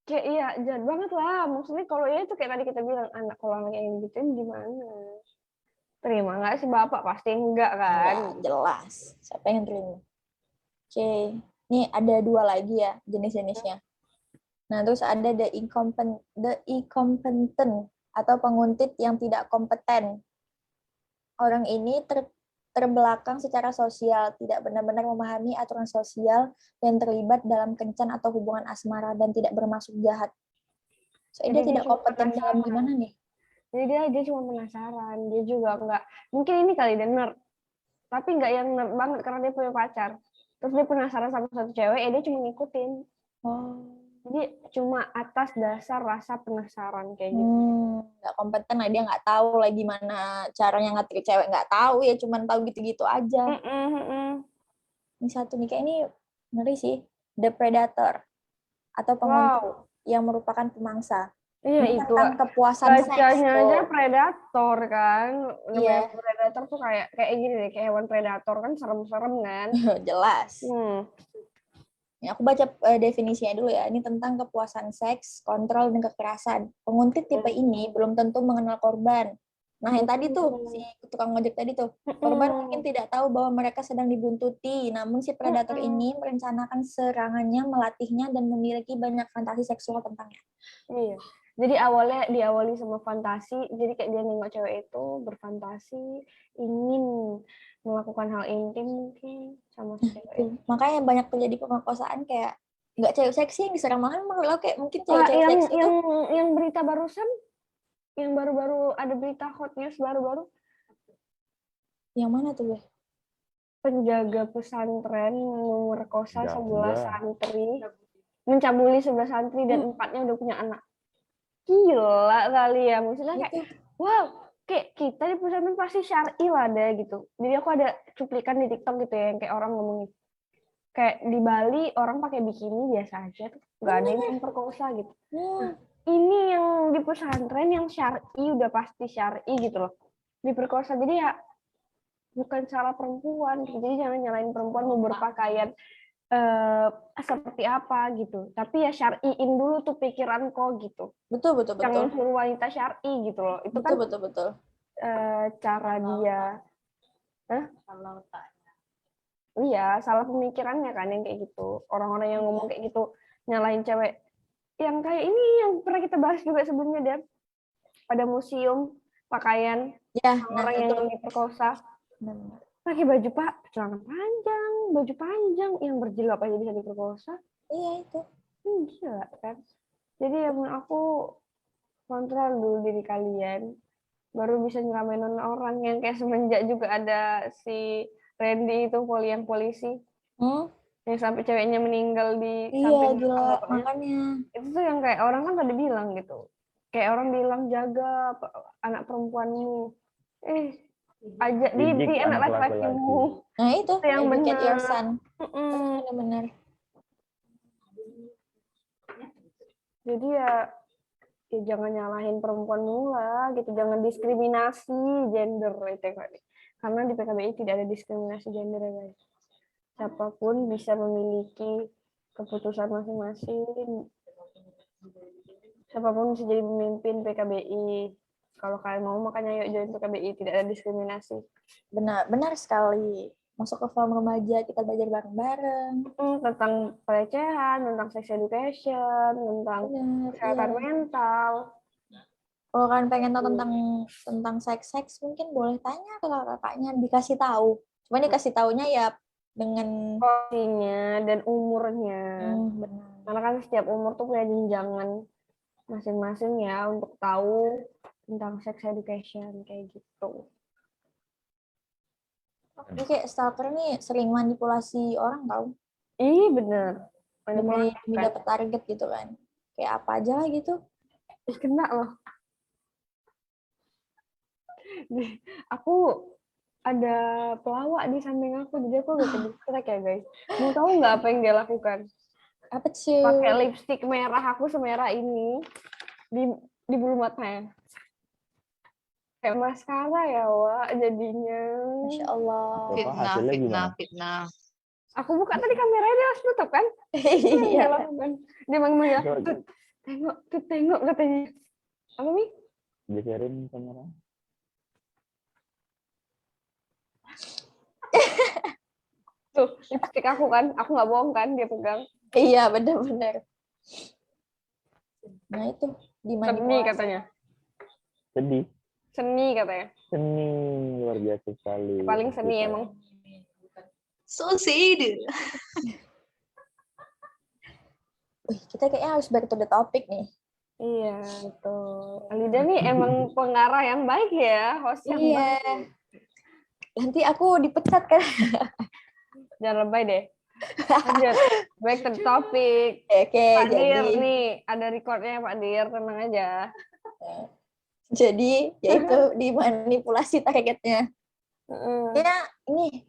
Kayak iya jahat banget lah, maksudnya kalau ya itu kayak tadi kita bilang, kalau anak yang gituin gimana, terima nggak sih bapak? Pasti enggak kan. Ya, jelas siapa yang terima. Oke, ini ada 2 lagi ya jenis-jenisnya. Nah, terus ada the incompetent atau penguntit yang tidak kompeten. Orang ini terbelakang secara sosial, tidak benar-benar memahami aturan sosial dan terlibat dalam kencan atau hubungan asmara dan tidak bermaksud jahat. So, dia tidak kompeten dalam gimana nih? Jadi dia cuma penasaran, dia juga nggak, mungkin ini kali dia nerd, tapi nggak yang nerd banget karena dia punya pacar. Terus dia penasaran sama satu cewek, dia cuma ngikutin. Jadi cuma atas dasar rasa penasaran kayak gitu. Nggak kompeten lah, dia nggak tahu lah gimana caranya ngatur cewek, nggak tahu ya, cuma tahu gitu-gitu aja. Ini satu nih, kayak ini ngeri sih, the predator atau penguntit yang merupakan pemangsa. Iya, ini itu tentang kepuasan seks. Bacanya aja predator kan. Namanya predator tuh kayak gini deh, kayak hewan predator kan serem-serem kan. Jelas. Ya, aku baca definisinya dulu ya. Ini tentang kepuasan seks, kontrol, dan kekerasan. Penguntit tipe ini belum tentu mengenal korban. Nah, yang tadi tuh, si tukang ojek tadi tuh, korban mungkin tidak tahu bahwa mereka sedang dibuntuti, namun si predator ini merencanakan serangannya, melatihnya, dan memiliki banyak fantasi seksual tentangnya. Iya. Jadi diawali sama fantasi, jadi kayak dia nengok cewek itu, berfantasi, ingin melakukan hal intim mungkin sama si cewek itu. Makanya banyak terjadi pemerkosaan kayak nggak cewek seksi yang diserang, makan malah kayak mungkin cewek-cewek seksi itu. Yang berita barusan, yang baru-baru ada berita hot news baru-baru. Yang mana tuh, Beh? Penjaga pesantren memerkosa 11 santri, mencabuli 11 santri dan 4-nya udah punya anak. Gila kali ya, maksudnya kayak wow, kayak kita di pesantren pasti syar'i lah deh gitu. Jadi aku ada cuplikan di TikTok gitu ya, yang kayak orang ngomongin kayak di Bali orang pakai bikini biasa aja tuh, nggak ada yang memperkosa gitu. Nah, ini yang di pesantren yang syar'i, udah pasti syar'i gitu loh, diperkosa. Jadi ya bukan salah perempuan gitu. Jadi jangan nyalain perempuan mau berpakaian seperti apa gitu, tapi ya syar'iin dulu tuh pikiran kok gitu. Betul. Jangan suruh wanita syar'i gitu loh, itu betul, kan cara dia iya, salah pemikirannya kan yang kayak gitu. Orang-orang yang ngomong kayak gitu nyalain cewek yang kayak ini yang pernah kita bahas juga sebelumnya, Deb, pada museum pakaian orang yang diperkosa pakai baju celana panjang, baju panjang, yang berjilbab aja bisa diperkosa. Iya itu. Gila kan. Jadi ya menurut aku kontrol dulu diri kalian, baru bisa nyelamain orang. Yang kayak semenjak juga ada si Randy itu yang polisi, yang sampai ceweknya meninggal di samping motornya. Makanya itu tuh yang kayak orang kan pada bilang gitu, kayak orang bilang jaga anak perempuanmu, ajak didik anak laki-lakimu. Nah itu yang benar. Your son. Benar. Jadi ya jangan nyalahin perempuan mula gitu, jangan diskriminasi gender itu karena di PKBI tidak ada diskriminasi gender ya guys. Siapapun bisa memiliki keputusan masing-masing. Siapapun bisa jadi pemimpin PKBI. Kalau kalian mau, makanya yuk join PKBI, tidak ada diskriminasi. Benar sekali. Masuk ke forum remaja, kita belajar bareng-bareng. Tentang pelecehan, tentang sex education, tentang kesehatan mental. Kalau kalian pengen tahu tentang seks, mungkin boleh tanya ke kakak-kakaknya, dikasih tahu. Cuma dikasih taunya ya dengan posisinya dan umurnya. Benar. Karena kan setiap umur tuh punya jenjangan masing-masing ya untuk tahu tentang sex education kayak gitu. Ini kayak stalker nih sering manipulasi orang tau. Iya bener. Demi dapat target gitu kan. Kayak apa aja lah gitu. Kena loh. Aku ada pelawak di samping aku, jadi aku agak kedistract ya guys. Mau tahu nggak apa yang dia lakukan? Apa sih? Pakai lipstik merah, aku semerah ini di bulu matanya. Kayak maskara ya, Wak, jadinya. Masya Allah. Fitnah. Aku buka tadi kameranya, dia harus tutup kan? Iya. Dia manggil, tengok katanya. Apa, Mi? Geserin kamera. Tuh, lipstick aku kan, aku nggak bohong kan, dia pegang. Iya, benar-benar. Nah itu, Seni katanya. Seni katanya. Seni, luar biasa sekali. Paling seni emang. Susi. Kita kayaknya harus back to the topic nih. Iya, betul. Alida nih emang pengarah yang baik ya, host yang baik. Nanti aku dipecat kan. Jangan lebay deh. Lanjut, back to the topic. Oke, Pak jadi Dir nih, ada recordnya Pak Dir, tenang aja. Jadi, yaitu dimanipulasi targetnya. Ya, ini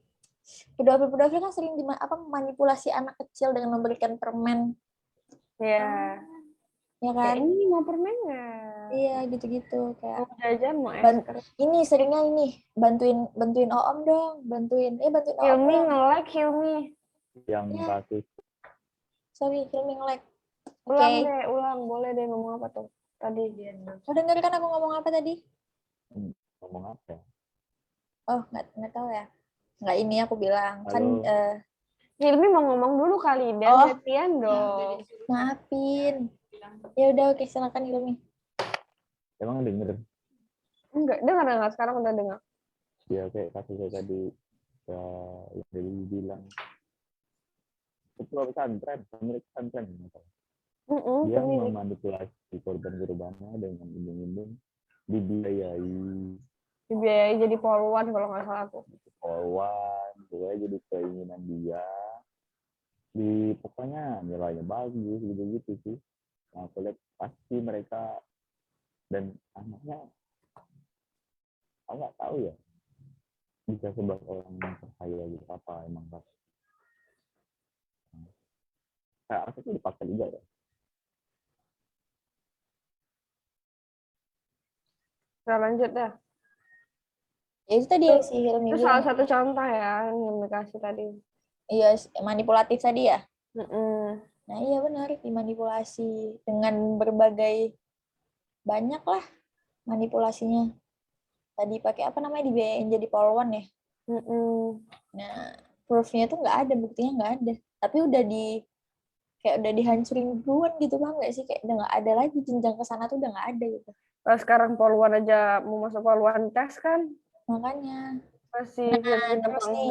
pedofil kan sering manipulasi anak kecil dengan memberikan permen. Iya. Ya kan? Kayak ini mau permen nggak? Iya, gitu-gitu kayak. Mau jajan, mau ini seringnya ini bantuin Oom dong, bantuin Oom. Hilmi nge-like Hilmi. Yang kasus. Sorry, Hilmi nge-like. Ulang boleh deh ngomong apa tuh tadi. Oh, denger kan aku ngomong apa tadi? Ngomong apa? Oh, nggak tahu ya. Nggak, ini aku bilang. Halo. Kan Hilmi mau ngomong dulu kali, dan gantian dong. Maafin. Ya udah, oke, silakan Hilmi. Emang denger? Enggak, dengar sekarang udah dengar. Ya kayak kasusnya tadi yang Dewi bilang. Ketua pesantren, pemilik pesantren. Dia memanipulasi korban-korbannya dengan iming-iming dibiayai jadi poluan kalau nggak salah aku. Poluan, pokoknya jadi keinginan dia. Pokoknya nilainya bagus, gitu-gitu sih. Nah, aku lihat pasti mereka dan anaknya, aku nggak tahu ya, bisa sebab orang yang percaya gitu apa emang kan. Kayak aku tuh dipakai juga ya. Nah, lanjut dah. Ya itu tadi yang si Hilmi itu salah satu contoh ya yang dikasih tadi. Iya, manipulatif tadi ya. Nah iya benar, dimanipulasi dengan berbagai banyak lah manipulasinya. Tadi pakai apa namanya, dibiayain jadi poluan ya. Nah, proofnya tuh nggak ada, buktinya nggak ada. Tapi kayak udah dihancurin duluan gitu, Bang, nggak sih? Kayak udah nggak ada lagi, jenjang ke sana tuh udah nggak ada gitu. Kalau sekarang poluan aja mau masuk poluan tes kan? Makanya. Masih terus nih,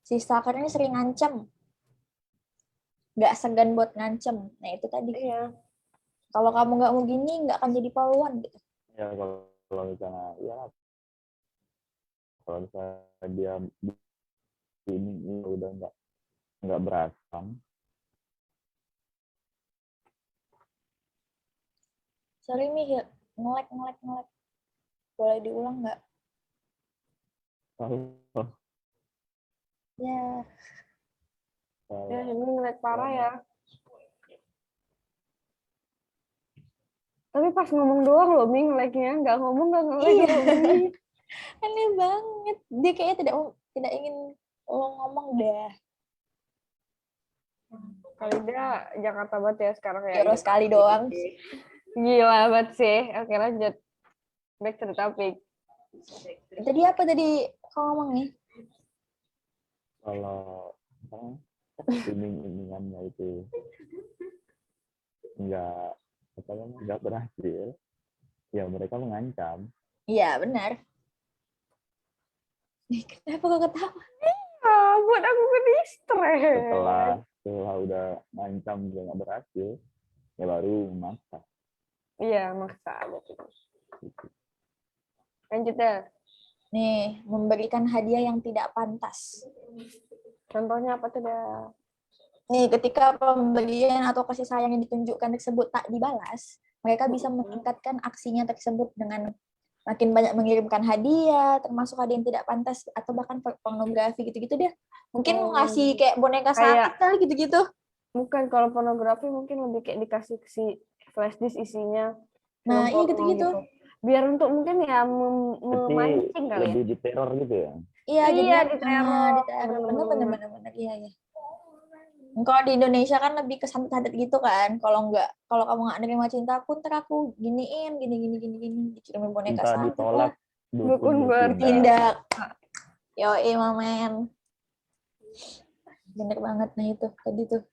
si stalker ini sering ngancem. Nggak segan buat ngancem. Nah itu tadi. Iya. Kalau kamu nggak mau gini, nggak akan jadi poluan gitu. Ya kalau misalnya, ya kalau misalnya dia ini udah nggak berasam. Sorry nih, ngelek. Boleh diulang nggak? Ya. Ya, ini ngelek parah ya. Tapi pas ngomong doang loh, Mi, ngeleknya. Nggak ngomong, nggak ngelek. Iya. Aneh banget. Dia kayaknya tidak ingin lo ngomong dah. Kali dia Jakarta banget ya sekarang ya. Ya sekali doang. Gila banget sih. Oke, lanjut. Back to the topic. Tadi apa tadi kau ngomong nih? Kalau iming-imingannya itu nggak berhasil, ya mereka mengancam. Iya, benar. Kenapa kau ketawa? Buat aku ke distres. Setelah udah ngancam dia nggak berhasil, ya baru memaksa. Iya, maksa. Lanjut deh. Nih, memberikan hadiah yang tidak pantas. Contohnya apa tuh dah? Nih, ketika pemberian atau kasih sayang yang ditunjukkan tersebut tak dibalas, mereka bisa meningkatkan aksinya tersebut dengan makin banyak mengirimkan hadiah, termasuk hadiah yang tidak pantas, atau bahkan pornografi gitu-gitu deh. Mungkin ngasih kayak boneka sakit kali gitu-gitu. Bukan, kalau pornografi mungkin lebih kayak dikasih si flash disk isinya. Nah, iya gitu-gitu. Biar untuk mungkin ya memancing kali ya. Lebih di teror gitu ya. Iya, jadi di teror. Bener. Iya. Kalau di Indonesia kan lebih kesantet-santet gitu kan. Kalau kamu nggak nerima cintaku, ntar aku giniin, gini, dikirimin boneka Cinta santet ditolak, lah. Dukun bertindak. Yoi, mamen. Bener banget, nah itu tadi tuh.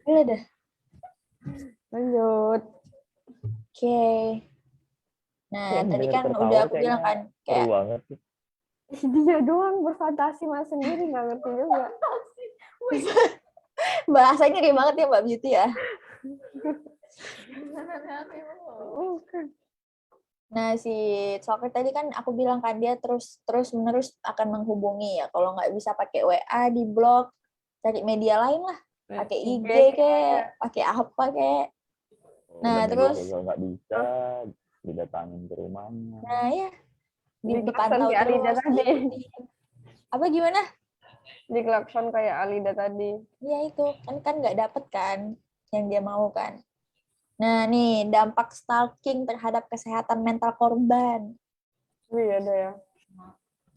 Udah dah. Lanjut. Oke. Nah, tadi kan udah aku bilang kan kayak seru banget sih. Dia doang berfantasi mas sendiri, nggak ngerti juga. Bahasanya kayak banget ya Mbak Beauty ya. Nah, si Soccer tadi kan aku bilang kan dia terus menerus akan menghubungi ya. Kalau nggak bisa pakai WA, di blog, cari media lain lah. Pakai IG kayak, pakai apa kayak. Nah, terus kalau nggak bisa didatangin ke rumahnya. Nah, ya. Dipantau terus. Apa gimana? Diklakson kayak Alida tadi. Iya itu, kan nggak dapet kan yang dia mau kan. Nah, nih dampak stalking terhadap kesehatan mental korban. Iya, ada ya.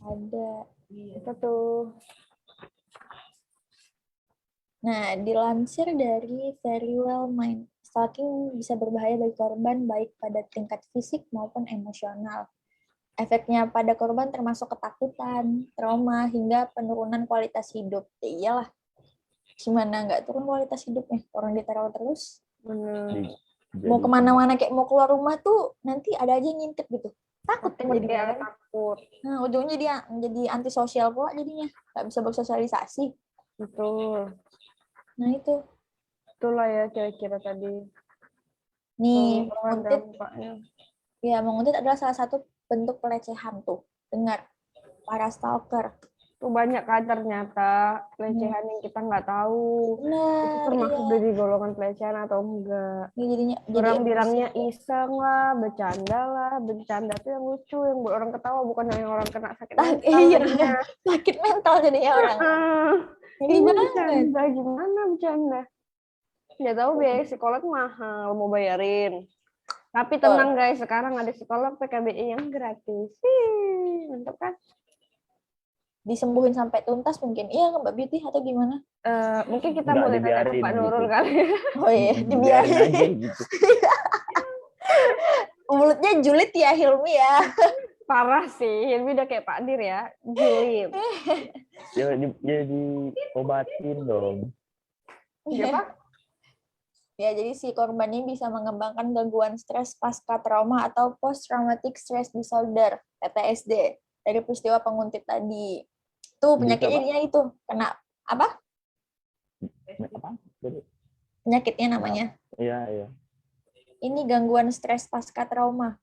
Ada. Apa tuh? Nah, dilansir dari Verywell Mind, stalking bisa berbahaya bagi korban baik pada tingkat fisik maupun emosional. Efeknya pada korban termasuk ketakutan, trauma, hingga penurunan kualitas hidup. Ya iyalah, gimana nggak turun kualitas hidupnya? Orang diteror terus. Bener. Mau kemana-mana kayak mau keluar rumah tuh nanti ada aja ngintip gitu. Takut kan jadinya. Takut. Nah, ujungnya dia jadi antisosial pula jadinya. Nggak bisa bersosialisasi. Betul. Nah itu. Itulah ya kira-kira tadi. Nih, menguntit adalah salah satu bentuk pelecehan tuh. Dengar, para stalker. Tuh banyak kan ternyata pelecehan yang kita nggak tahu. Nah, itu termasuk dari golongan pelecehan atau enggak. Jadinya, orang bilangnya iseng lah, bercanda tuh yang lucu, yang buat orang ketawa, bukan yang orang kena sakit mental. Iya, sakit mental jadinya orang. Ini bercanda, gimana bercanda? Nggak tahu biaya psikolog mahal, mau bayarin. Tapi tenang guys, sekarang ada psikolog PKBI yang gratis. Mantap kan? Disembuhin sampai tuntas mungkin. Iya Mbak Beauty atau gimana? Mungkin kita boleh tanya ke Pak Nurul kali. Oh iya, dibiarin aja gitu. Mulutnya julid ya Hilmi ya. Parah sih, Hilmi udah kayak Pak Dir ya, julid. Ya diobatin dong. Siapa? Ya, jadi si korban ini bisa mengembangkan gangguan stres pasca trauma atau post traumatic stress disorder (PTSD) dari peristiwa penguntit tadi. Tuh penyakitnya itu kena apa? Penyakitnya namanya. Iya. Ini gangguan stres pasca trauma.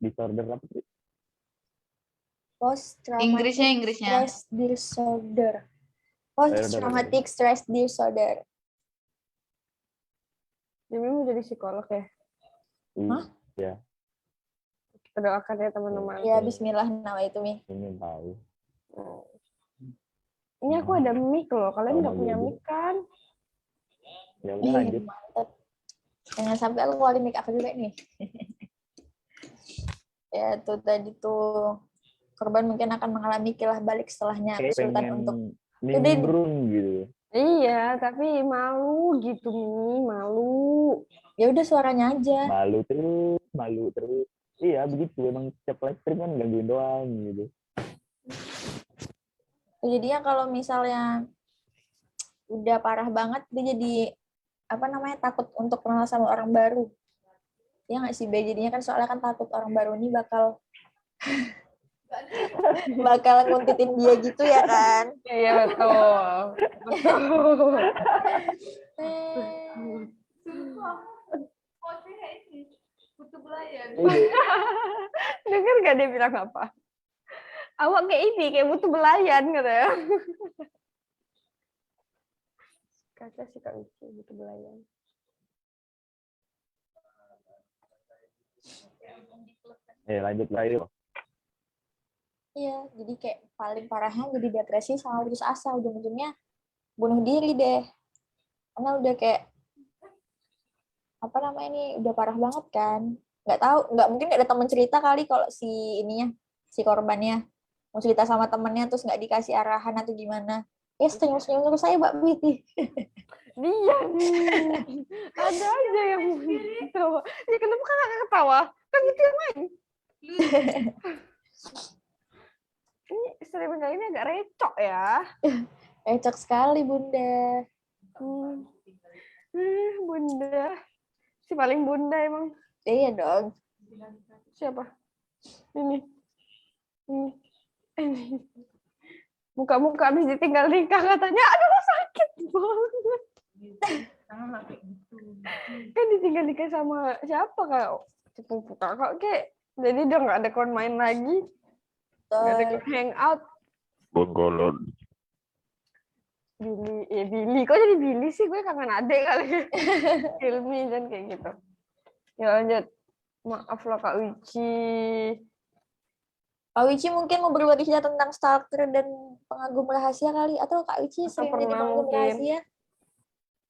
Disorder apa sih? Post traumatic stress disorder. Post traumatic stress disorder. Jadi mau jadi psikolog ya? Hah? Iya. Kita doakan ya teman-teman. Ya Bismillah nama itu Mi. Ini tahu. Ini aku ada mic loh, kalian nggak punya mic kan? Ya udah lanjut. Mantap. Jangan sampai aku keluarin mic aku juga nih. Ya tuh tadi tuh korban mungkin akan mengalami kilah balik setelahnya kesulitan untuk nimbrung gitu. Iya, tapi malu gitu Mi, malu. Ya udah suaranya aja. Malu terus. Iya begitu, emang setiap live stream kan gangguin doang gitu. Jadinya kalau misalnya udah parah banget dia jadi takut untuk kenal sama orang baru. Ya nggak sih Be? Jadinya kan soalnya kan takut orang baru ini bakal nguntitin dia gitu ya kan? Iya betul. Butuh belayan. Dengar gak dia bilang apa? Awak kayak ini, kayak butuh belayan katanya. Kata sih Kak Uci, butuh belayan. Lanjut lagi loh. Iya, jadi kayak paling parahnya jadi depresi sama putus asa, ujung-ujungnya bunuh diri deh. Karena udah kayak apa namanya ini udah parah banget kan. Nggak tahu, nggak mungkin nggak ada teman cerita kali kalau si ininya, si korbannya mau cerita sama temennya terus nggak dikasih arahan atau gimana. Ya senyum-senyum terus saya Mbak Biti. Dia nih. Ada aja yang ketawa. Ya kenapa kan nggak ketawa? Kan itu yang main. Ini streaming kali ini agak recok ya. Recok sekali Bunda. Bunda. Si paling bunda emang. Iya dong. Siapa? Ini. Muka-muka habis ditinggal nikah katanya, aduh sakit banget. Kan ditinggal nikah sama siapa kak? Sepupu kakak kek. Jadi udah nggak ada kawan main lagi. Nggak ada kawan hangout. Bongkolon. Billy. Kok jadi Billy sih? Gue kangen adek kali. Hilmi dan kayak gitu. Ya lanjut. Maaf lah Kak Wici. Kak Wici mungkin mau berbagi cerita tentang stalker dan pengagum rahasia kali, atau Kak Wici sering jadi pengagum rahasia?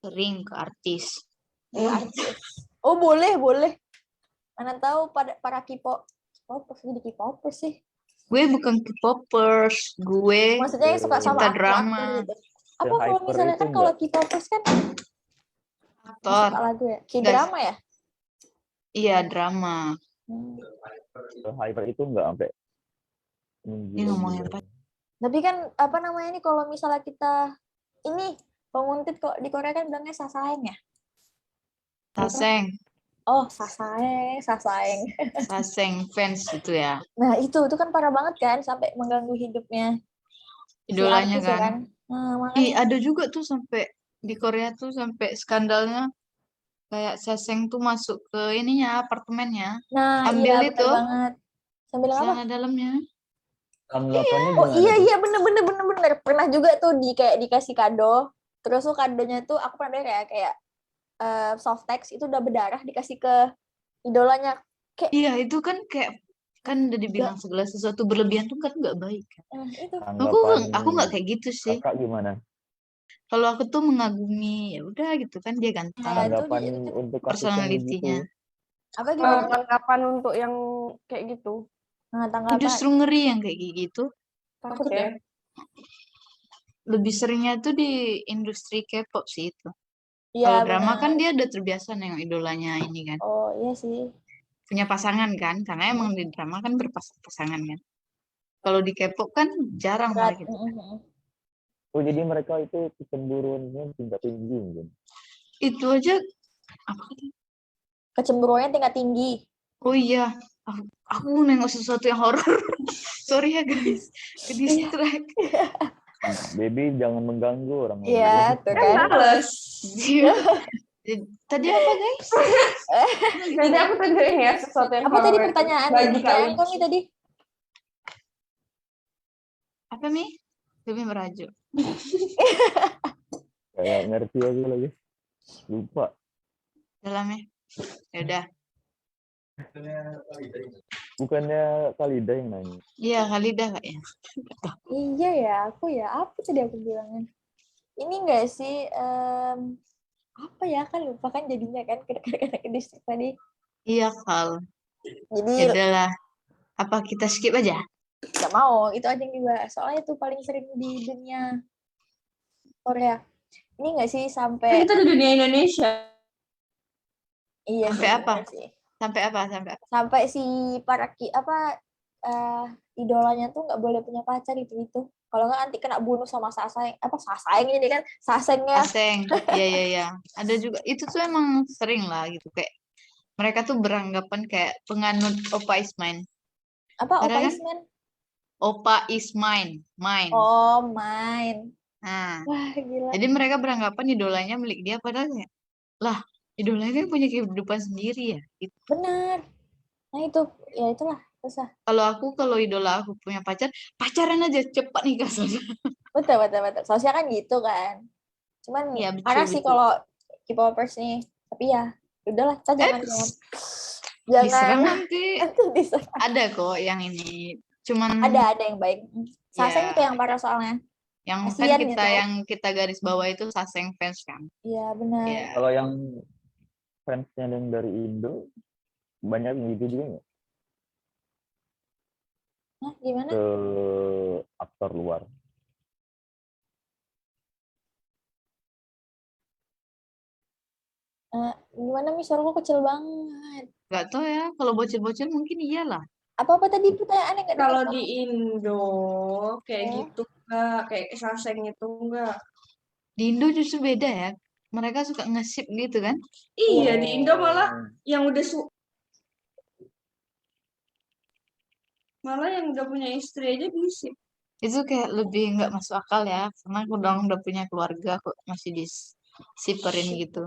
Sering ke artis. Artis. Oh boleh. Mana tahu para K-popers jadi K-popers sih. Gue bukan K-popers, gue maksudnya yang suka sama drama. Gitu. Apa kalau misalnya kan kalau K-popers kan aktor lagu ya? K-drama ya? Iya, drama. Hyper itu enggak sampai Ini ngomongin apa? Tapi kan apa namanya ini kalau misalnya kita ini penguntit kok di Korea kan bilangnya sasaeng ya? Saseng. Oh, sasaeng. Saseng fans itu ya. Nah, itu kan parah banget kan sampai mengganggu hidupnya idolanya si artis, kan. Ya kan? Nah, ada juga tuh sampai di Korea tuh sampai skandalnya kayak Saseng tuh masuk ke ininya apartemennya. Nah, ambil iya, itu bener banget. Sambil apa? celana dalamnya. Iya bener. Pernah juga tuh kayak dikasih kado. Terus tuh kadonya tuh aku pernah dengar kayak soft text itu udah berdarah dikasih ke idolanya. Kayak iya, itu kan kayak kan udah dibilang segala sesuatu berlebihan tuh kan nggak baik kan. Itu. Aku nggak kayak gitu sih. Kakak gimana? Kalau aku tuh mengagumi, ya udah gitu kan dia ganteng. Tanggapan untuk personalitinya. Apa gimana? Tanggapan untuk yang kayak gitu? Nah, tanggapan. Justru ngeri yang kayak gitu. Takut ya? Lebih seringnya tuh di industri K-pop sih itu. Iya, kalau drama kan dia udah terbiasa nengok idolanya ini kan. Oh iya sih. Punya pasangan kan, karena emang di drama kan berpasangan kan. Kalau di K-pop kan jarang malah gitu. Oh jadi mereka itu kecemburuannya tingkat tinggi mungkin. Itu aja apa? Kecemburuannya tingkat tinggi. Oh iya, aku nengok sesuatu yang horor. Sorry ya guys, ke distract. Baby jangan mengganggu orang lain. Iya, tuh kan. Males. Tadi apa guys? Jadi aku tunjukin ya sesuatu yang apa tadi pertanyaan kami tadi? Apa Mi? Baby merajuk. Kayak ngerti aja lagi. Lupa. Dalamnya. Ya udah. Bukannya Khalida yang nanya? Iya, Khalida kayaknya. Iya ya, apa tadi aku bilangnya? Ini enggak sih apa ya kan lupa kan jadinya kan kira-kira distrik tadi. Iya, Kal. Jadi ya udahlah. Apa kita skip aja? Gak mau, itu aja yang dibahas. Soalnya itu paling sering di dunia Korea. Ini enggak sih sampai kita di dunia Indonesia. Iya. Sampai apa? Sampai apa? Sampai si para idolanya tuh nggak boleh punya pacar itu. Kalau nggak nanti kena bunuh sama Saseng. Saseng ini kan Sasengnya. Saseng. Iya. Ada juga. Itu tuh emang sering lah gitu kayak mereka tuh beranggapan kayak penganut Oppa is mine. Apa Oppa is mine? Oppa is mine. Oh, mine. Nah. Wah, gila. Jadi mereka beranggapan idolanya milik dia padahal ya. Lah, idolanya kan punya kehidupan sendiri ya. Gitu. Benar. Nah itu, ya itulah susah. Kalau idola aku punya pacaran aja cepat nikah saja. Betul. Sosial kan gitu kan. Cuman ya, parah sih kalau K-popers nih. Tapi ya, udahlah kita jangan. Diserang nanti. Ada kok yang ini. Cuman ada yang baik. Saseng itu yang parah soalnya. Yang kan kita yang kita garis bawah itu Saseng fans kan. Iya benar. Kalau yang fansnya yang dari Indo banyak yang gitu juga nggak? Hah, gimana? Ke aktor luar. Gimana Mi, suaraku kecil banget. Gak tau ya, kalau bocil-bocil mungkin iyalah. Apa tadi pertanyaannya nggak Kalau dengar? di Indo kayak gitu enggak, kayak Saseng itu enggak. Di Indo justru beda ya. Mereka suka nge-ship gitu kan. Iya, di Indo malah yang udah malah yang udah punya istri aja bisa. Itu kayak lebih nggak masuk akal ya. Karena aku udah punya keluarga kok masih disiperin gitu.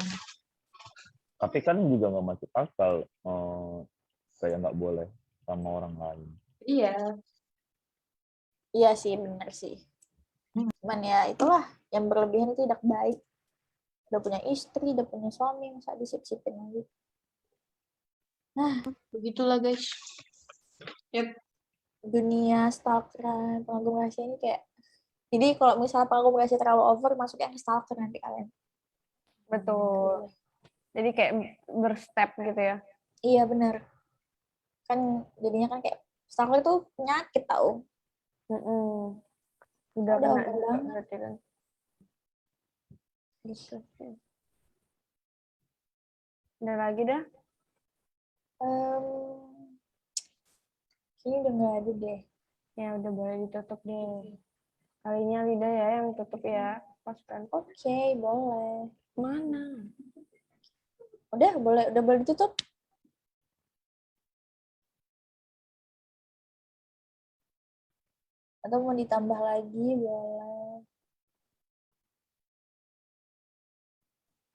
Tapi kan juga nggak masuk akal, kayak nggak boleh sama orang lain. Iya. Iya sih, benar sih. Cuman ya itulah, yang berlebihan itu tidak baik. Udah punya istri, udah punya suami, masa disip-sipin lagi. Nah, Begitulah guys. Yep. dunia stalkeran, pengagum rahasia ini kayak, jadi kalau misalnya pengagum rahasia terlalu over, masuknya ke stalker nanti kalian. Betul. Jadi kayak berstep gitu ya. Iya benar. Kan jadinya kan kayak stalker itu penyakit tau. Udah Udah kena over juga banget. berarti kan. Gitu. Udah lagi dah. Kayaknya udah nggak ada deh. Ya udah boleh ditutup deh. Kalinya Lida ya yang tutup ya. Pas kan. Oke, boleh. Mana? Udah boleh ditutup. Atau mau ditambah lagi, boleh.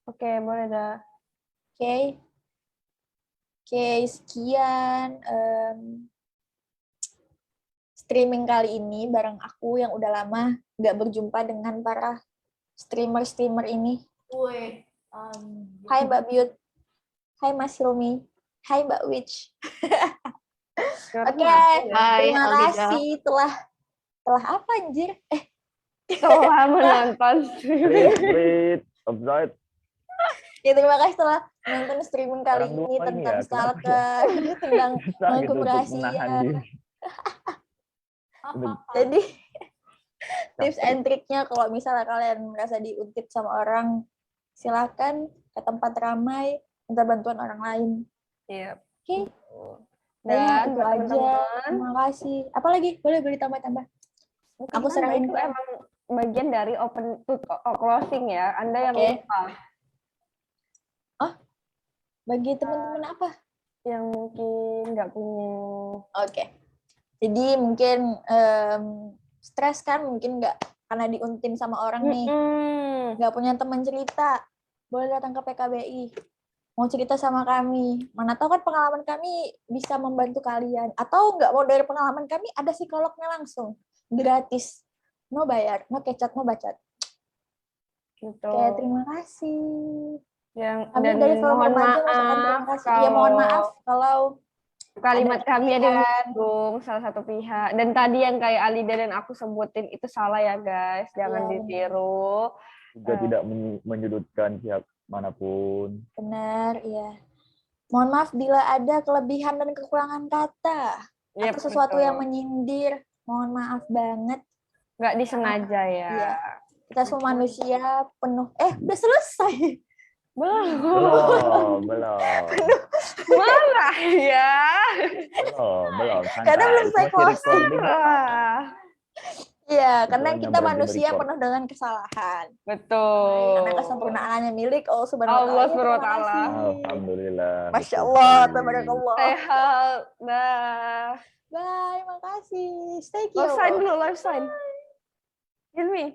Oke, boleh dah. Oke, sekian streaming kali ini bareng aku yang udah lama nggak berjumpa dengan para streamer ini. Hai Mbak Biut, hai Mas Hilmi, hai Mbak Witch. Oke, terima kasih telah apa anjir? Telah menonton. Read, observe. Ya terima kasih telah menonton streaming kali ini tentang stalker, tentang pengagum rahasia. Jadi tips and triknya kalau misalnya kalian merasa diuntit sama orang, silakan ke tempat ramai minta bantuan orang lain. Iya. Oke. Dan itu aja. Terima kasih. Apalagi boleh tambah-tambah. Aku serahin itu emang bagian dari open to closing ya. Anda yang lupa. Oh, bagi teman-teman apa? Yang mungkin nggak punya. Oke. Jadi mungkin stres kan, mungkin nggak karena diuntin sama orang nih, nggak punya teman cerita, boleh datang ke PKBI, mau cerita sama kami, mana tahu kan pengalaman kami bisa membantu kalian, atau nggak mau dari pengalaman kami, ada psikolognya langsung, gratis, no bayar, no kecap, no bacot. Gitu. Oke, terima kasih. Dan dari Forum Remaja terima kasih. Ya mohon maaf kalau kalimat kami ada menyinggung salah satu pihak. Dan tadi yang kayak Alida dan aku sebutin itu salah ya guys, jangan ditiru. Juga tidak menyudutkan pihak manapun. Benar, iya. Mohon maaf bila ada kelebihan dan kekurangan kata atau sesuatu yang menyindir. Mohon maaf banget. Nggak disengaja ya. Iya. Kita semua manusia penuh. Udah selesai. Belum. Marah ya. Belum. Karena belum selesai closing. Iya, karena Doanya kita manusia penuh dengan kesalahan. Betul. Karena kesempurnaannya milik Allah Subhanahu wa Ta'ala. Alhamdulillah. Masya Allah, tabarakallah. Sehat. Dah. Bye, makasih. Stay Live sign dulu, live sign. Hilmi.